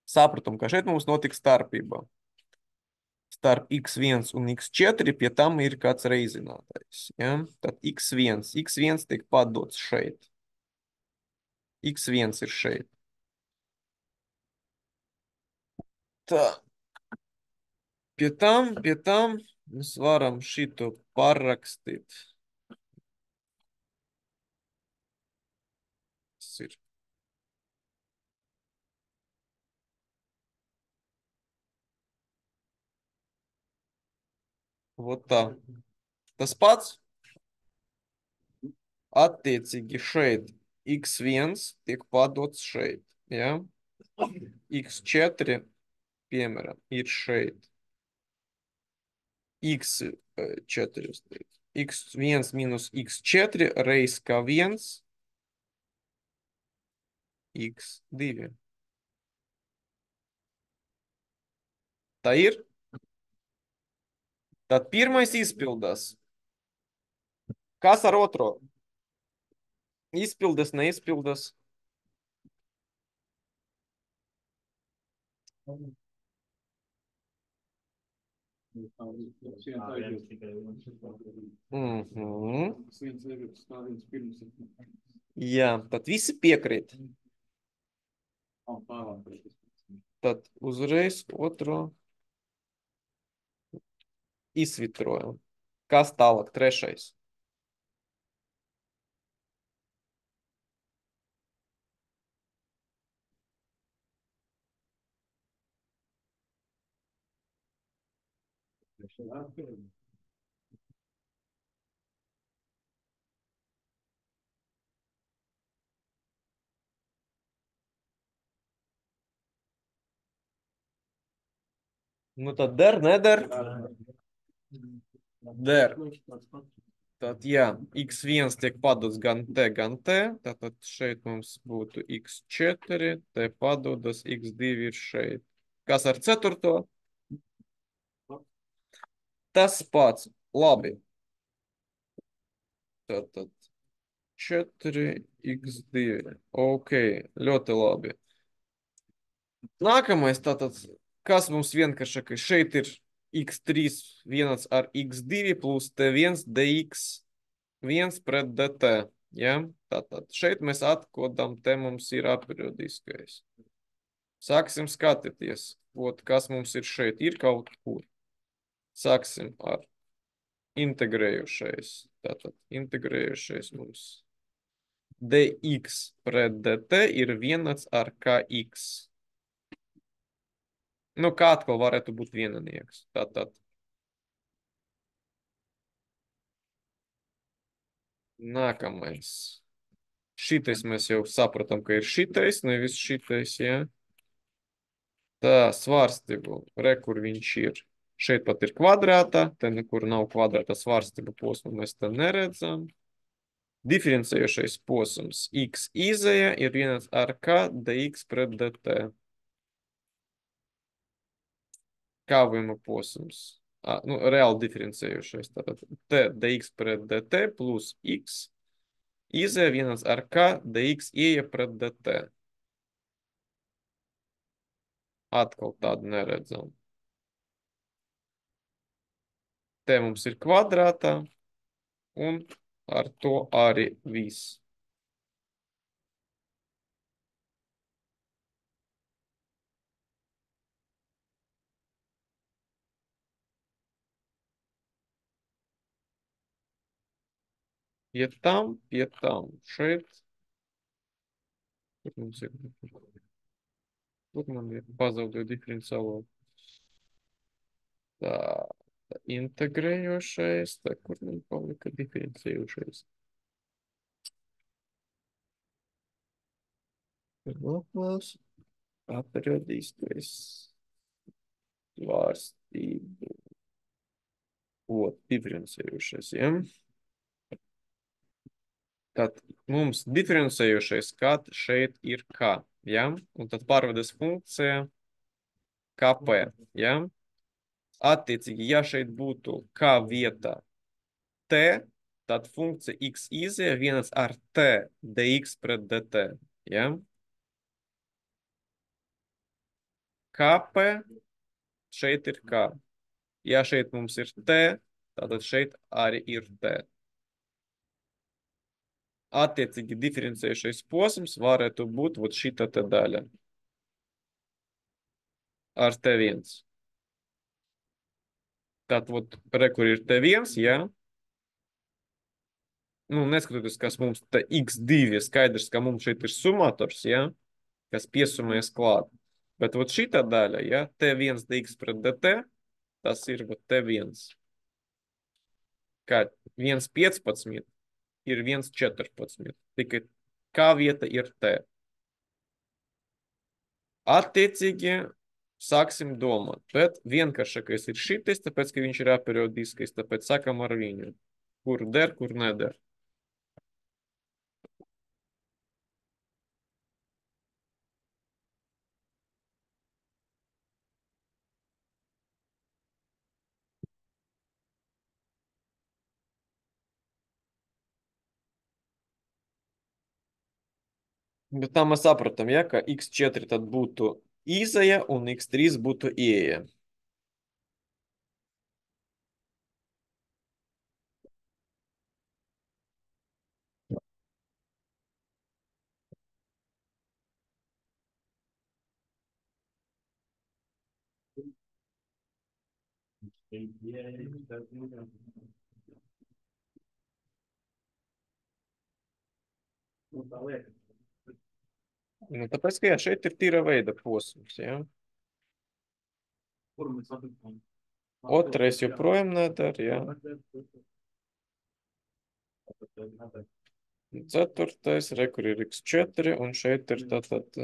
Sapratam, ka šeit mums notiks starpība. Starp x1 un x4 pie tam ir kāds reizinātājs. Ja? Tad x1 tiek padots šeit. x1 ir šeit. Tā. Pie tam mēs varam šito parakstīt. Tas ir. Vot tā. Tas pats attiecīgi šeit x1 tiek padots šeit. Ja? x4, piemēram, ir šeit. x4, x1 minus x4 reiz k1 x2. Tā ir. Tad pirmais izpildās. Kas ar otro? Izpildas, neizpildas. Jā, tad visi piekrīt. Tad uzreiz otro izsvitrojam. Kas tālāk? Trešais. Nu tad der, neder? Der. Tad jā, x1 tiek padots gan te, gan te. Tātad šeit mums būtu x4, te padodas x2 ir šeit. Kas ar ceturto? Tas pats. Labi. Tātad 4x2. Ok, ļoti labi. Nākamais, tātad, kas mums vienkāršākais? Šeit ir x3 vienāds ar x2 plus t1 dx1 pret dt. Ja? Tātad šeit mēs atkodam, te mums ir aperiodiskais. Sāksim skatīties, kas mums ir šeit. Ir kaut kur. Sāksim ar integrējušais. Tātad integrējušais mums dx pret dt ir vienāds ar kx. Nu, kā atkal varētu būt vienanieks. Tātad. Nākamais. Šitais mēs jau sapratam, ka ir šitais, nevis šitais, ja. Tā, svārstību. Re, kur viņš ir. Šeit pat ir kvadrāta. Te nekur nav kvadrāta svārstību posmu, mēs te neredzam. Diferencējušais posms x izēja ir vienāds ar k dx pret dt. Kāvojuma posms. Nu, reāli diferencējušais. Tātad t dx pret dt plus x izēja vienāds ar k dx ieja pret dt. Atkal tādu neredzam. Te mums ir kvadrātā un ar to arī viss. pie tam. Šeit. Kur mums ir? Kur man ir pazaudēju diferenciālo? Tā, integrējošais. Tā, kur man palika diferenciējošais? Lapās. Aperiodiskais. Svārstību. Ot, diferenciējošais, ja? Tad mums diferenciējošais kad šeit ir k, ja? Un tad pārvades funkcija kp, ja? Attiecīgi, ja šeit būtu k vieta t, tad funkcija x izie vienas ar t dx pret dt, ja? Kp šeit ir k. Ja šeit mums ir t, tad šeit arī ir t. Attiecīgi diferenciējušais posms varētu būt вот šita te daļa ar T1. Tātad, вот, re, kur ir T1, ja? Nu, neskatoties, kas mums te x2, skaidrs, ka mums šeit ir sumators, ja? Kas piesumēs klāt. Bet вот šita daļa, ja? T1 dx pret dt, tas ir вот T1. Kā 1,15 ir 1,14. Tikai kā vieta ir T. Attiecīgi, sāksim domāt. Bet vienkāršākais ir šitais, tāpēc, ka viņš ir aperiodiskais, tāpēc sākam ar viņu. Kur der, kur neder. Bet tā mēs sapratam, ja, ka x4 tad būtu izaja un x3 būtu ieja. Nu, tāpēc, ka jā, šeit ir tīra veida posms, ja. Otrais joprojām neder, ja. Ceturtais, re, kur ir x4, un šeit ir tātad...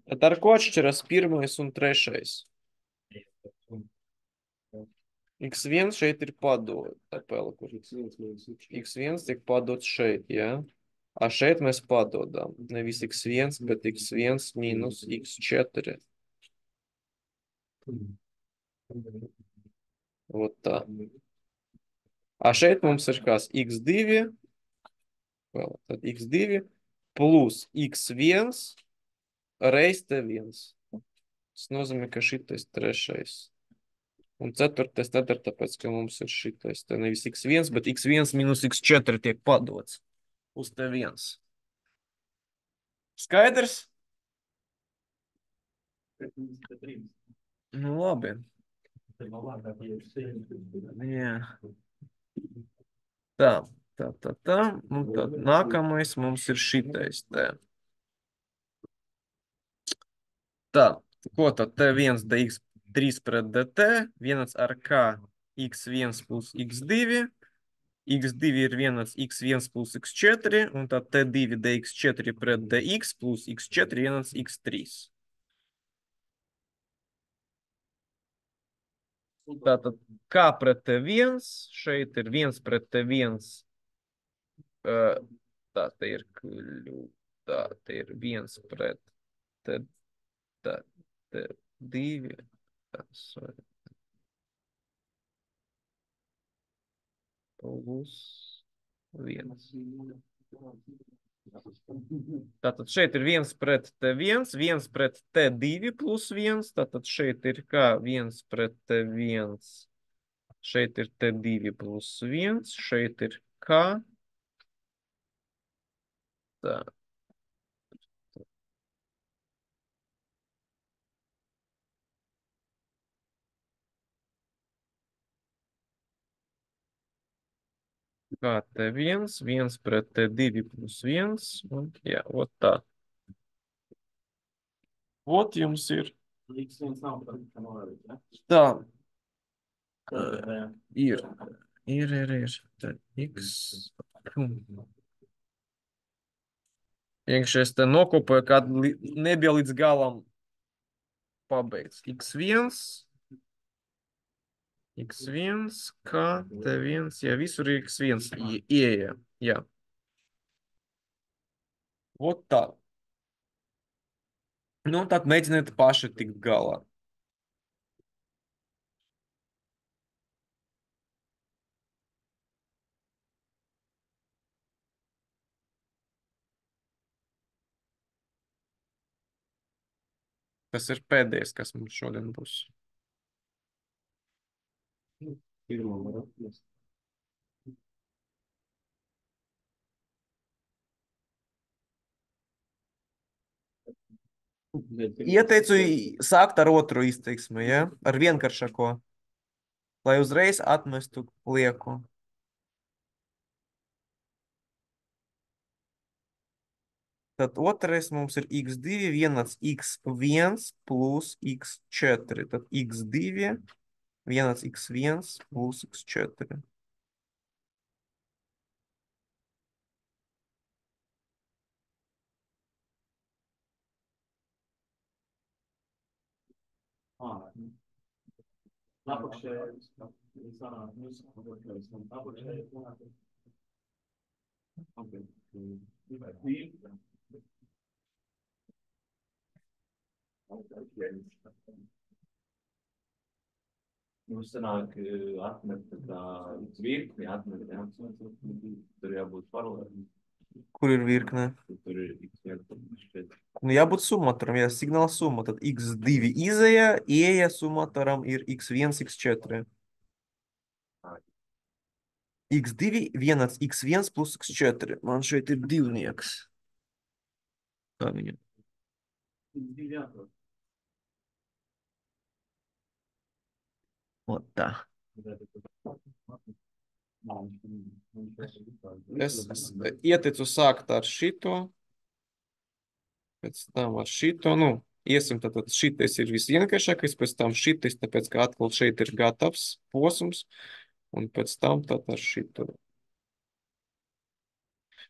Tad ar ko atšķiras pirmais un trešais? X1 šeit ir padod, tāpēc, kur X1 tiek padots šeit, ja? A šeit mēs padodam nevis X1, bet X1 mīnus X4. Вот tā. A šeit mums ir kas X2, vēl, tad X2 plus X1 reiz T1. Tas nozīmē, ka šitais trešais. Un ceturtais tad ir tāpēc, ka mums ir šitais. Tā nevis X1, bet X1 minus X4 tiek padots uz T1. Skaidrs? Nu, labi. Jā. Tā. Tā. Un tad nākamais mums ir šitais te. Tā, ko tad T1 dx3 pret dt, vienas ar k x1 plus x2, x2 ir vienas x1 plus x4, un tad T2 dx4 pret dx plus x4 vienas x3. Tātad k pret T1, šeit ir 1 pret T1, tā te ir kļūda, te ir 1 pret T, tā, T2, sorry, plus 1. Tātad šeit ir 1 pret T1, 1 pret T2 plus 1, tātad šeit ir kā 1 pret T1, šeit ir T2 plus 1, šeit ir kā, tā. Kā T1, 1 pret T2 plus 1, un jā, ot tā. Ot jums ir. X1 nav tā norādīts, ne? Tā. Tā. Ir. Tad X. Vienkārši es te nokopoju, kad nebija līdz galam pabeigts. X1, K, T1, jā, visur ir X1 ieeja, jā. Ot tā. Nu, tad mēģiniet paši tikt galā. Tas ir pēdējais, kas mums šodien būs. Pirmo var atrast. Ieteicu sākt ar otru izteiksmi, ja? Ar vienkāršāko, lai uzreiz atmestu lieku. Tad otrais mums ir x2, vienas x1 plus x4. Tad x2, vienas x1 plus x4. Apakšējais. Apakšējais. Mums sanāk atmet tā virkni, atmet, jā. Tur jābūt paralēli. Kur ir virkne? Tur ir x1. Nu, jābūt summatoram, ja signāla summa. Tad x2 izēja, ieeja summatoram ir x1, x4. x2, vienas x1 plus x4. Man šeit ir divnieks. Kā viņam? Ot tā. Es ieteicu sākt ar šito, pēc tam ar šito, nu, iesim tātad šitais ir visvienkāršākais, pēc tam šitais, tāpēc, ka atkal šeit ir gatavs posms, un pēc tam tātad ar šito.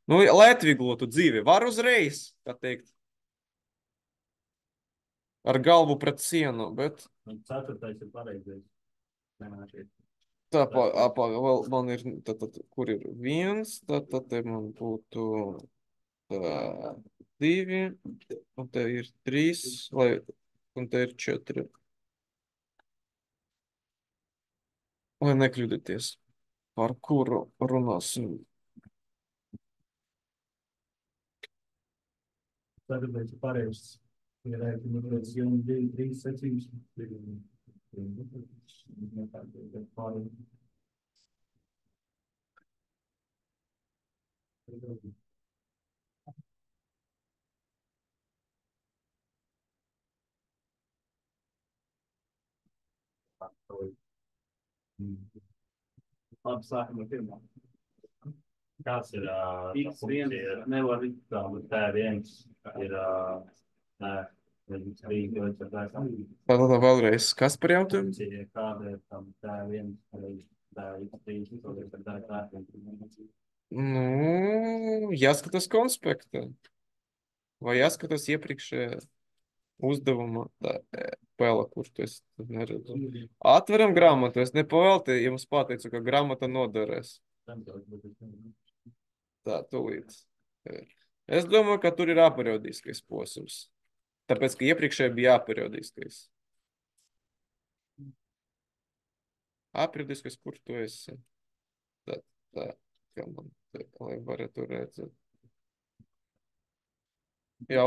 Nu, lai atvieglotu dzīvi, var uzreiz, tā teikt, ar galvu pret sienu, bet Ceturtais ir pareizais. tā, vēl man ir, tātad, kur ir viens, tātad te man būtu tā, 2, un te ir 3, un te ir 4. Lai nekļūdieties, par kuru runāsim. Ceturtais ir pareizs. Ir pēc 2-3 secības. Labi, sākam ar pirmā. Kāds ir X1, nevar iztēlot, T1 ir, nē, X3, Tātad vēlreiz, kas par jautājumu? kāda ir tam T1, X3, Nu, jāskatās konspektā. Vai jāskatās iepriekšējā uzdevuma pēla, kurš tu esi neredzu. Atveram grāmatu, es nepavēlti, jums pateicu, ka grāmata noderēs. Tā, tūlīt. Es domāju, ka tur ir aperiodiskais posms. Tāpēc, ka iepriekšējā bija aperiodiskais. Aperiodiskais, kur tu esi? Tā, kā man, lai varētu redzēt. Jā,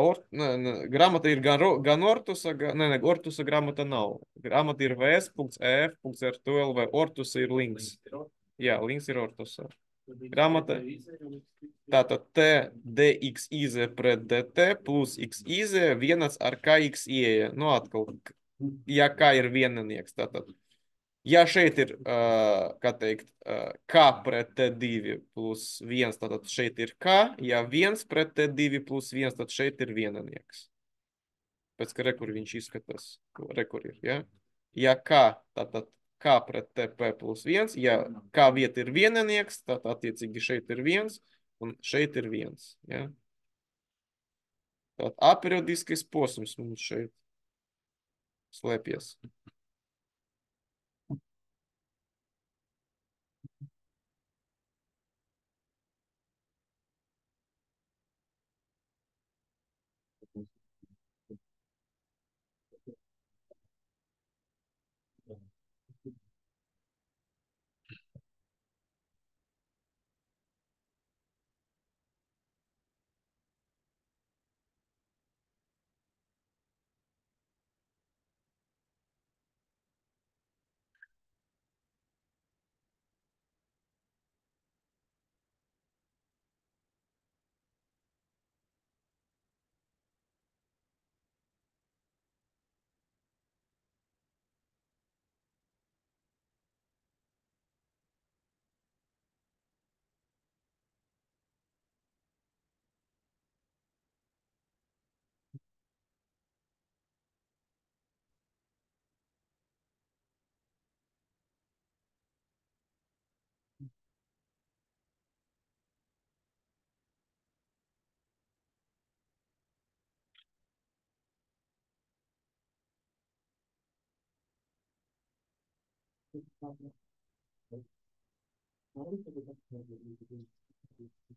grāmata ir gan Ortusa, Ortusa grāmata nav. Grāmata ir vs.ef.r12, Ortusa ir links. Jā, links ir Ortusa. Grāmata, tātad T, dxiz pret dt plus xiz vienas ar kx ieeja. Nu, atkal, ja k ir vienanieks, tātad. Ja šeit ir, kā teikt, k pret t2 plus 1, tad šeit ir k. Ja 1 pret t2 plus 1, tad šeit ir vienanieks. Pēc ka rekur viņš izskatās. Rekur ir, ja? Ja k, tad k pret tp plus 1. Ja k vieta ir vienanieks, tad attiecīgi šeit ir 1 un šeit ir 1. Ja? Tad aperiodiskais posms mums šeit slēpjas.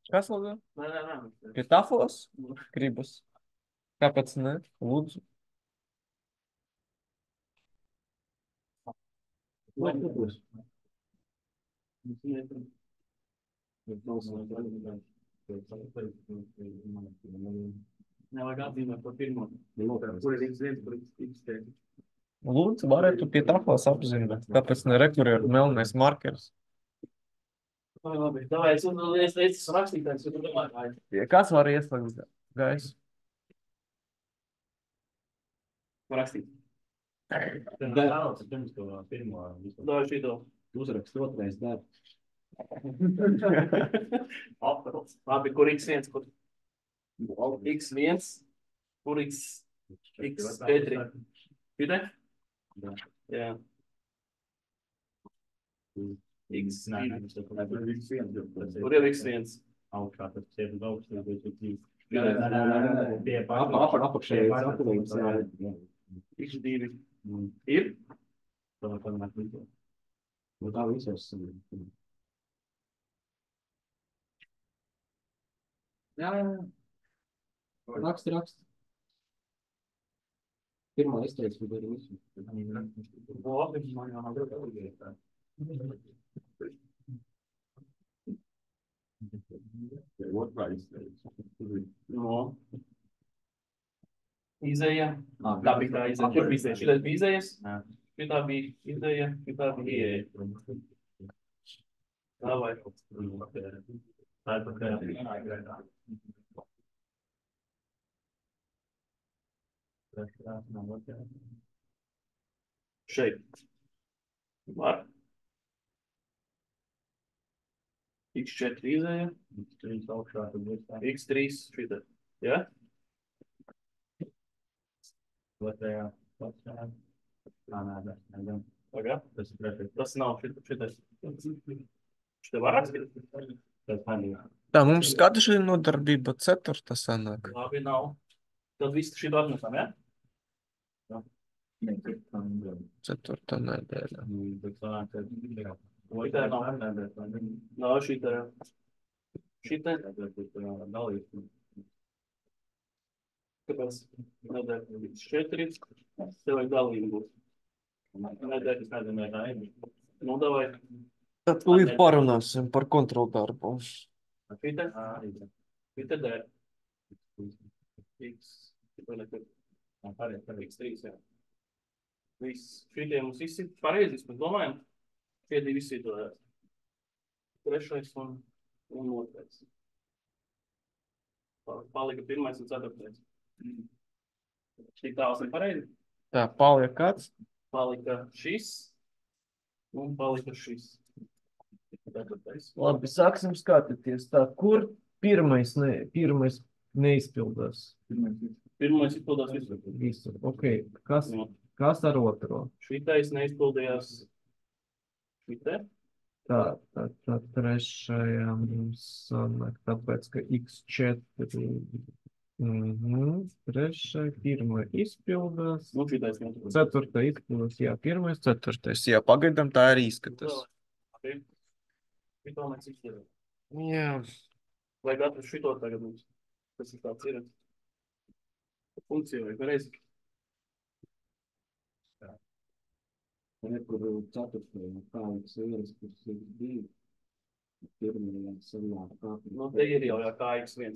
Kas lūdzu? Pie tafulas? Gribas. Kāpēc ne? Lūdzu. Nevajag atzīmēt par pirmo. Kur ir X1, kur ir X3? Lūdzu, varētu pie tafulas apzināt. Kāpēc ne rekur ir melnais markers? Labi, davai, es esmu rakstītājs, jo tu domāju. Kas var ieslēgt gaisu? Var rakstīt. Pirms to pirmo. Davai šito. Uzrakst otrais darbs. Labi, kur X1, kur X1, kur X4. Šitā? Jā. X2. Kur jau X1? Augšā, tas sēd uz augstu. Apakšējais apakšējais. X2. Ir? Tā visos. Jā. Raksti. Pirmā izteiks, bet ir visu. Labi, man jau nav grūti. Otrā izteiks. No. Izēja. Tā bija tā izēja. Kur bija izēja? Šitais bija izējas? Šitā bija izēja, šitā bija ieeja. Tā vai. Tā ir tā. Šeit. Var. X4 izēja. X3 augšā, tad būs tā. X3 šitā. Ja? Otrajā. Otrajā. Nē, nezinu. Pagā? Tas ir trešais. Tas nav šitais. Šitā var rakstīt? Tas nebija. Tā, mums kāda šī nodarbība ceturta sanāk? Labi, nav. Tad viss šitā atnesam, ja? Ceturta nedēļa. Šitā nav. Nav šitā. Šitā. Kāpēc? Nedēļa 4. Tev vajag dalību būs. Nedēļas nezinu. Nu, davai. Tad līdz parunāsim par kontrolu darbu. Šitā? Šitā dēļ. X. X3, jā. Viss. Šitie mums visi pareizi, mēs domājam. Šie divi visi to dēļ. Trešais un otrais. Palika pirmais un ceturtais. Tik tāls ir pareizi. Tā, palika kāds? Palika šis un palika šis. Ceturtais. Labi, sāksim skatīties. Tā, kur pirmais neizpildās? Pirmais izpildās visu. Visu. Ok, kas ar otro? Šitais neizpildījās šitē. Tā, trešajā mums sanāk, tāpēc, ka X4. Trešai, pirmā izpildās. Nu, šitais neizpildās. Ceturtā izpildās, jā, pirmais, ceturtais. Jā, pagaidām tā arī izskatās. Šito mēs izdarām. Jā. Vajag atrast šito tagad mums. Tas ir tāds ir. Funkcija vai pareizi. Kur ceturtajā kājas vienas, kuras ir divi. Pirmajā sanāk kā. Nu, te ir jau kā X1.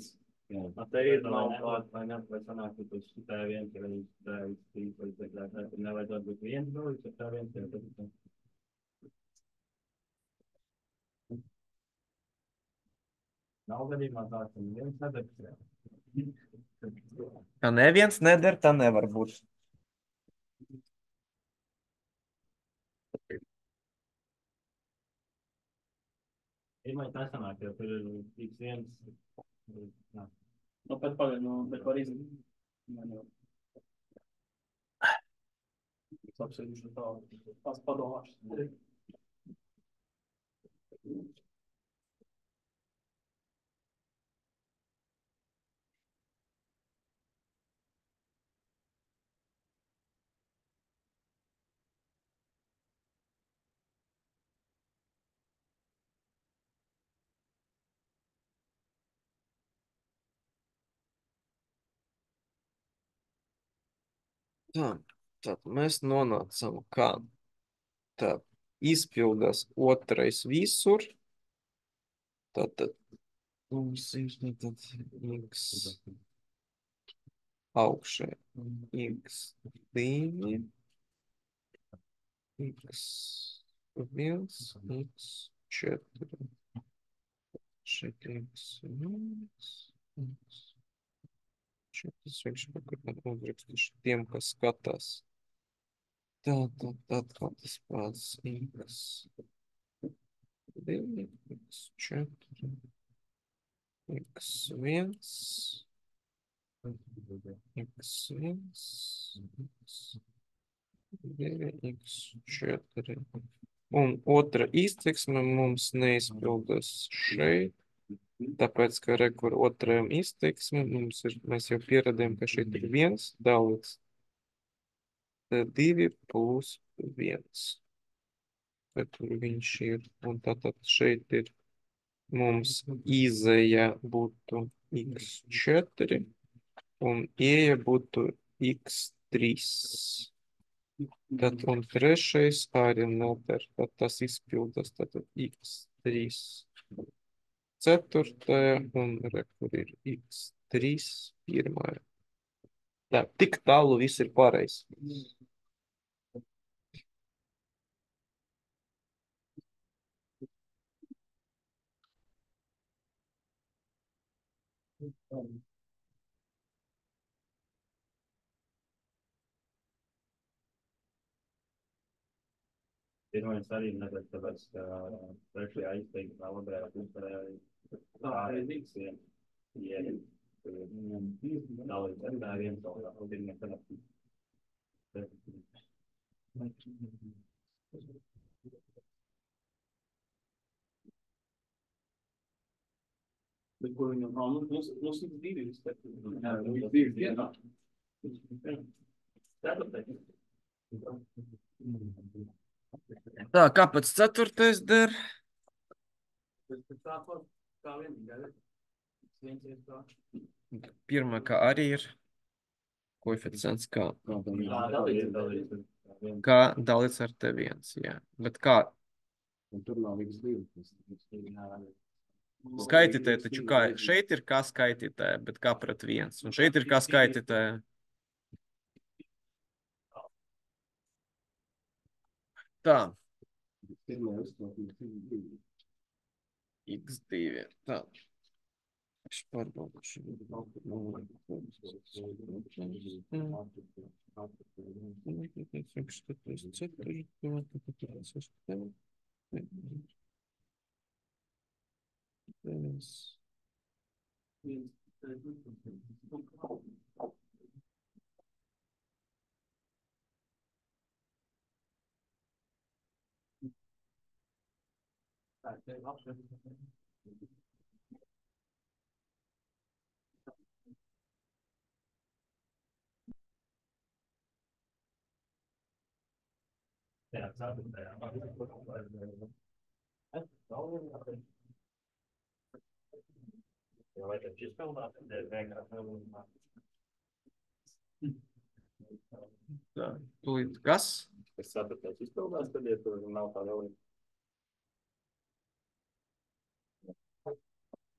Jā. Te ir nav kā. Vai sanāk, ka tas šitā viens ir tā X3, vai tā nevajadzētu būt viens doļus, ja tā viens ir tā. Nav gadījumā tā, ka viens nedarbs. Ja neviens neder, tā nevar būt. Pirmais nesanāk, jo tur ir X1. Nu, pēc pagaid, bet var izdarīt. Es apsēdušu tā. Tās padomāšu. Tā, tad mēs nonācam, kā tā izpildās otrais visur. Tātad mums ir tad X augšē, X2, X1, X4. Šeit X1, X4, sveikšu kaut kādā uzrakstīšu tiem, kas skatās. Tad kā tas pats X2, X4, X1, X1, X2, X4. Un otra izteiksme mums neizpildās šeit, tāpēc, ka kur otrajam izteiksme mums ir, mēs jau pieradījām, ka šeit ir 1 dalīts 2 plus 1. Bet tur viņš ir, un tātad šeit ir mums izēja būtu X4 un ieja būtu X3. Tad un trešais arī neder, tad tas izpildas, tātad X3 ceturtajā un kur ir X3 pirmajā. Tā, tik tālu viss ir pareizi. Pirmais arī nezinu, tāpēc, ka trešajā izteikumā otrajā pusē tā ir visiem ierim. Dalīt ar tā viens kaut kā, pirmie telefoni. Bet ko viņam nav, mums ir divi vispār. Jā, Viņš divi vienā. Tā, kāpēc ceturtais der? Kā vienīgi, viens ir kā. Pirmā, kā arī ir koeficients kā. Kā dalīts ar T1, jā. Bet kā Un tur nav x2. skaitītāji, taču kā šeit ir kā skaitītāji, bet kā pret 1. Un šeit ir kā skaitītāji. Tā. X2. Tā. Es pārbaudīšu. Jā, ceturtajā. Vai tad šis pelnās, tad vienkārši nevar. Tā. Tūlīt kas? Es ceturtais izpildās, tad ja tur nav tā dalība.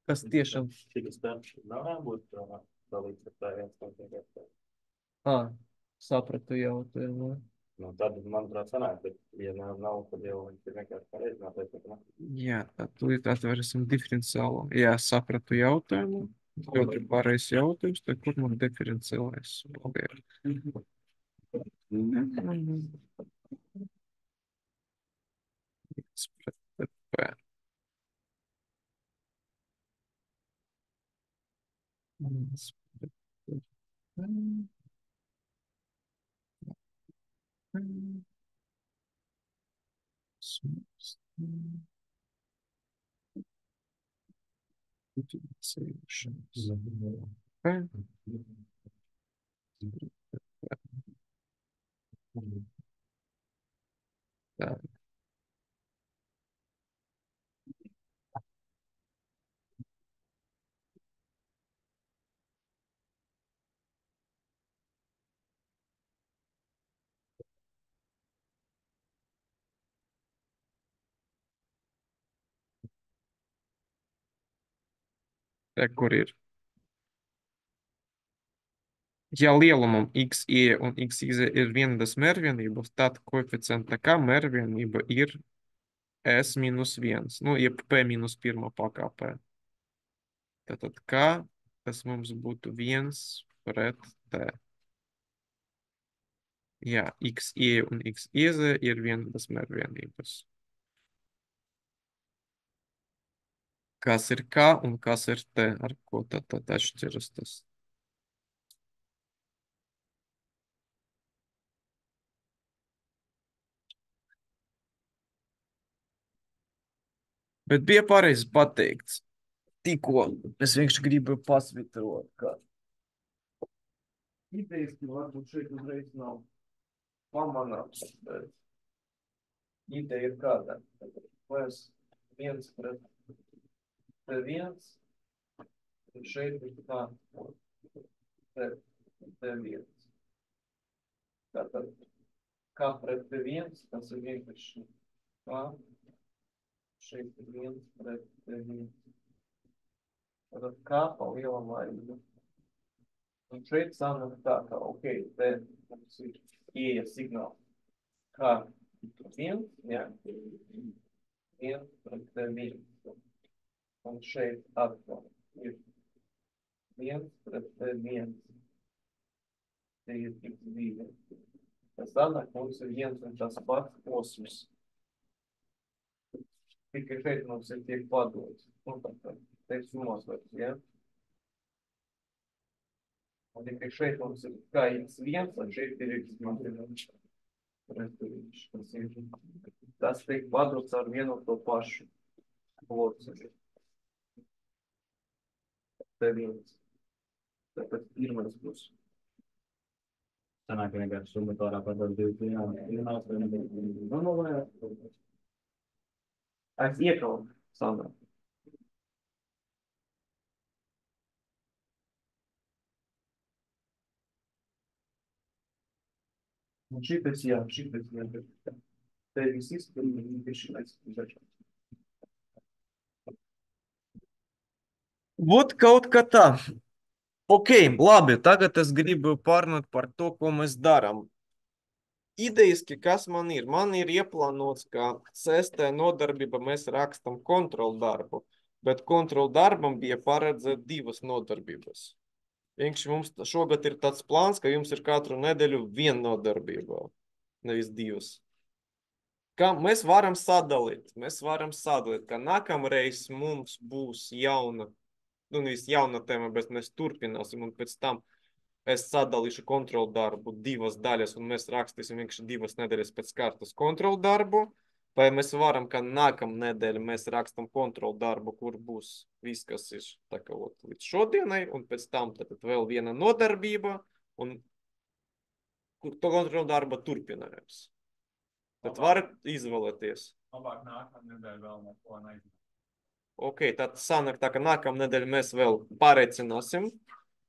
Kas tiešām? Šitas darbs nav jābūt dalīts ar tā viens notiek. Sapratu jautājumu. Nu, tad, manuprāt, sanāk, bet, ja nav, tad jau viņš ir vienkārši pareizināt, ka nav. Jā, tad tūlīt atvērsim diferenciālu. Jā, sapratu jautājumu. Ļoti pareizs jautājums, tad kur man diferenciālais ir? X pret P. X pret P. Tā. Te, kur ir? Ja lielumam XY un XY ir vienādas mērvienības, tad koeficienta K mērvienība ir S minus 1. Nu, jeb P minus 1 pakāpē. Tātad K, tas mums būtu 1 pret T. Jā, XY un XY ir vienādas mērvienības. Kas ir K un kas ir T? Ar ko tad atšķiras tas? Bet bija pareizi pateikts. Tikko es vienkārši gribu pasvitrot, ka idejas, ka varbūt šeit uzreiz nav pamanāms, bet ideja ir kāda. Mēs 1 pret T1, un šeit ir kā T1. Tātad kā pret T1, tas ir vienkārši kā. Šeit ir 1 pret T1. Tātad kā pa lielam vaigu. Un šeit sanāk tā, ka, ok, te mums ir ieja signāls. Kā 1, jā, 1 pret T1. Un šeit atkal ir 1 pret T1. Te ir X2. Tas sanāk, mums ir viens un tas pats posms. Tikai šeit mums ir tiek padots. Nu, tā, te sumās vairs, ja? Un tikai šeit mums ir kā x1, un šeit ir x1. Tas tiek padots ar vienu to pašu bloku. Te viens. Tāpēc pirmais būs. Sanāk, ka vienkārši summa tārā padod 2 vienās. Es iekauju sanāk. Un šitais, jā. Te viss izskatīt, šitais. Vot kaut kā tā. Ok, labi, tagad es gribu pārnāt par to, ko mēs darām. Idejiski, kas man ir? Man ir ieplānots, ka sestē nodarbība mēs rakstam kontroldarbu, bet kontroldarbam bija paredzēt 2 nodarbības. Vienkārši mums šogad ir tāds plāns, ka jums ir katru nedēļu 1 nodarbība, nevis 2. Kā mēs varam sadalīt? Mēs varam sadalīt, ka nākamreiz mums būs jauna, nu nevis jauna tēma, bet mēs turpināsim, un pēc tam es sadalīšu kontroldarbu 2 daļas, un mēs rakstīsim vienkārši 2 nedēļas pēc kārtas kontroldarbu. Vai mēs varam, ka nākamnedēļ mēs rakstam kontroldarbu, kur būs viss, kas ir tā kā līdz šodienai, un pēc tam tad vēl viena nodarbība, un to kontroldarba turpinājums. Tad varat izvēlēties. Labāk nākamnedēļ vēl neko neizdarīt. Ok, tad sanāk tā, ka nākamnedēļ mēs vēl pareicināsim,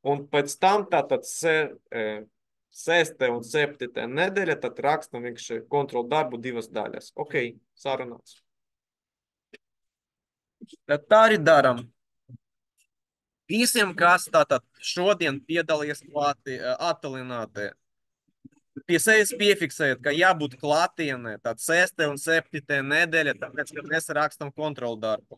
un pēc tam tātad 6. un 7. nedēļa, tad rakstam vienkārši kontroldarbu 2 daļas. Ok, sarunāts. Tad tā arī daram. Visiem, kas tātad šodien piedalījies klāti attālināti, pie sevis piefiksējot, ka jābūt klātienē, tad 6. un 7. nedēļa, tāpēc, ka mēs rakstam kontroldarbu.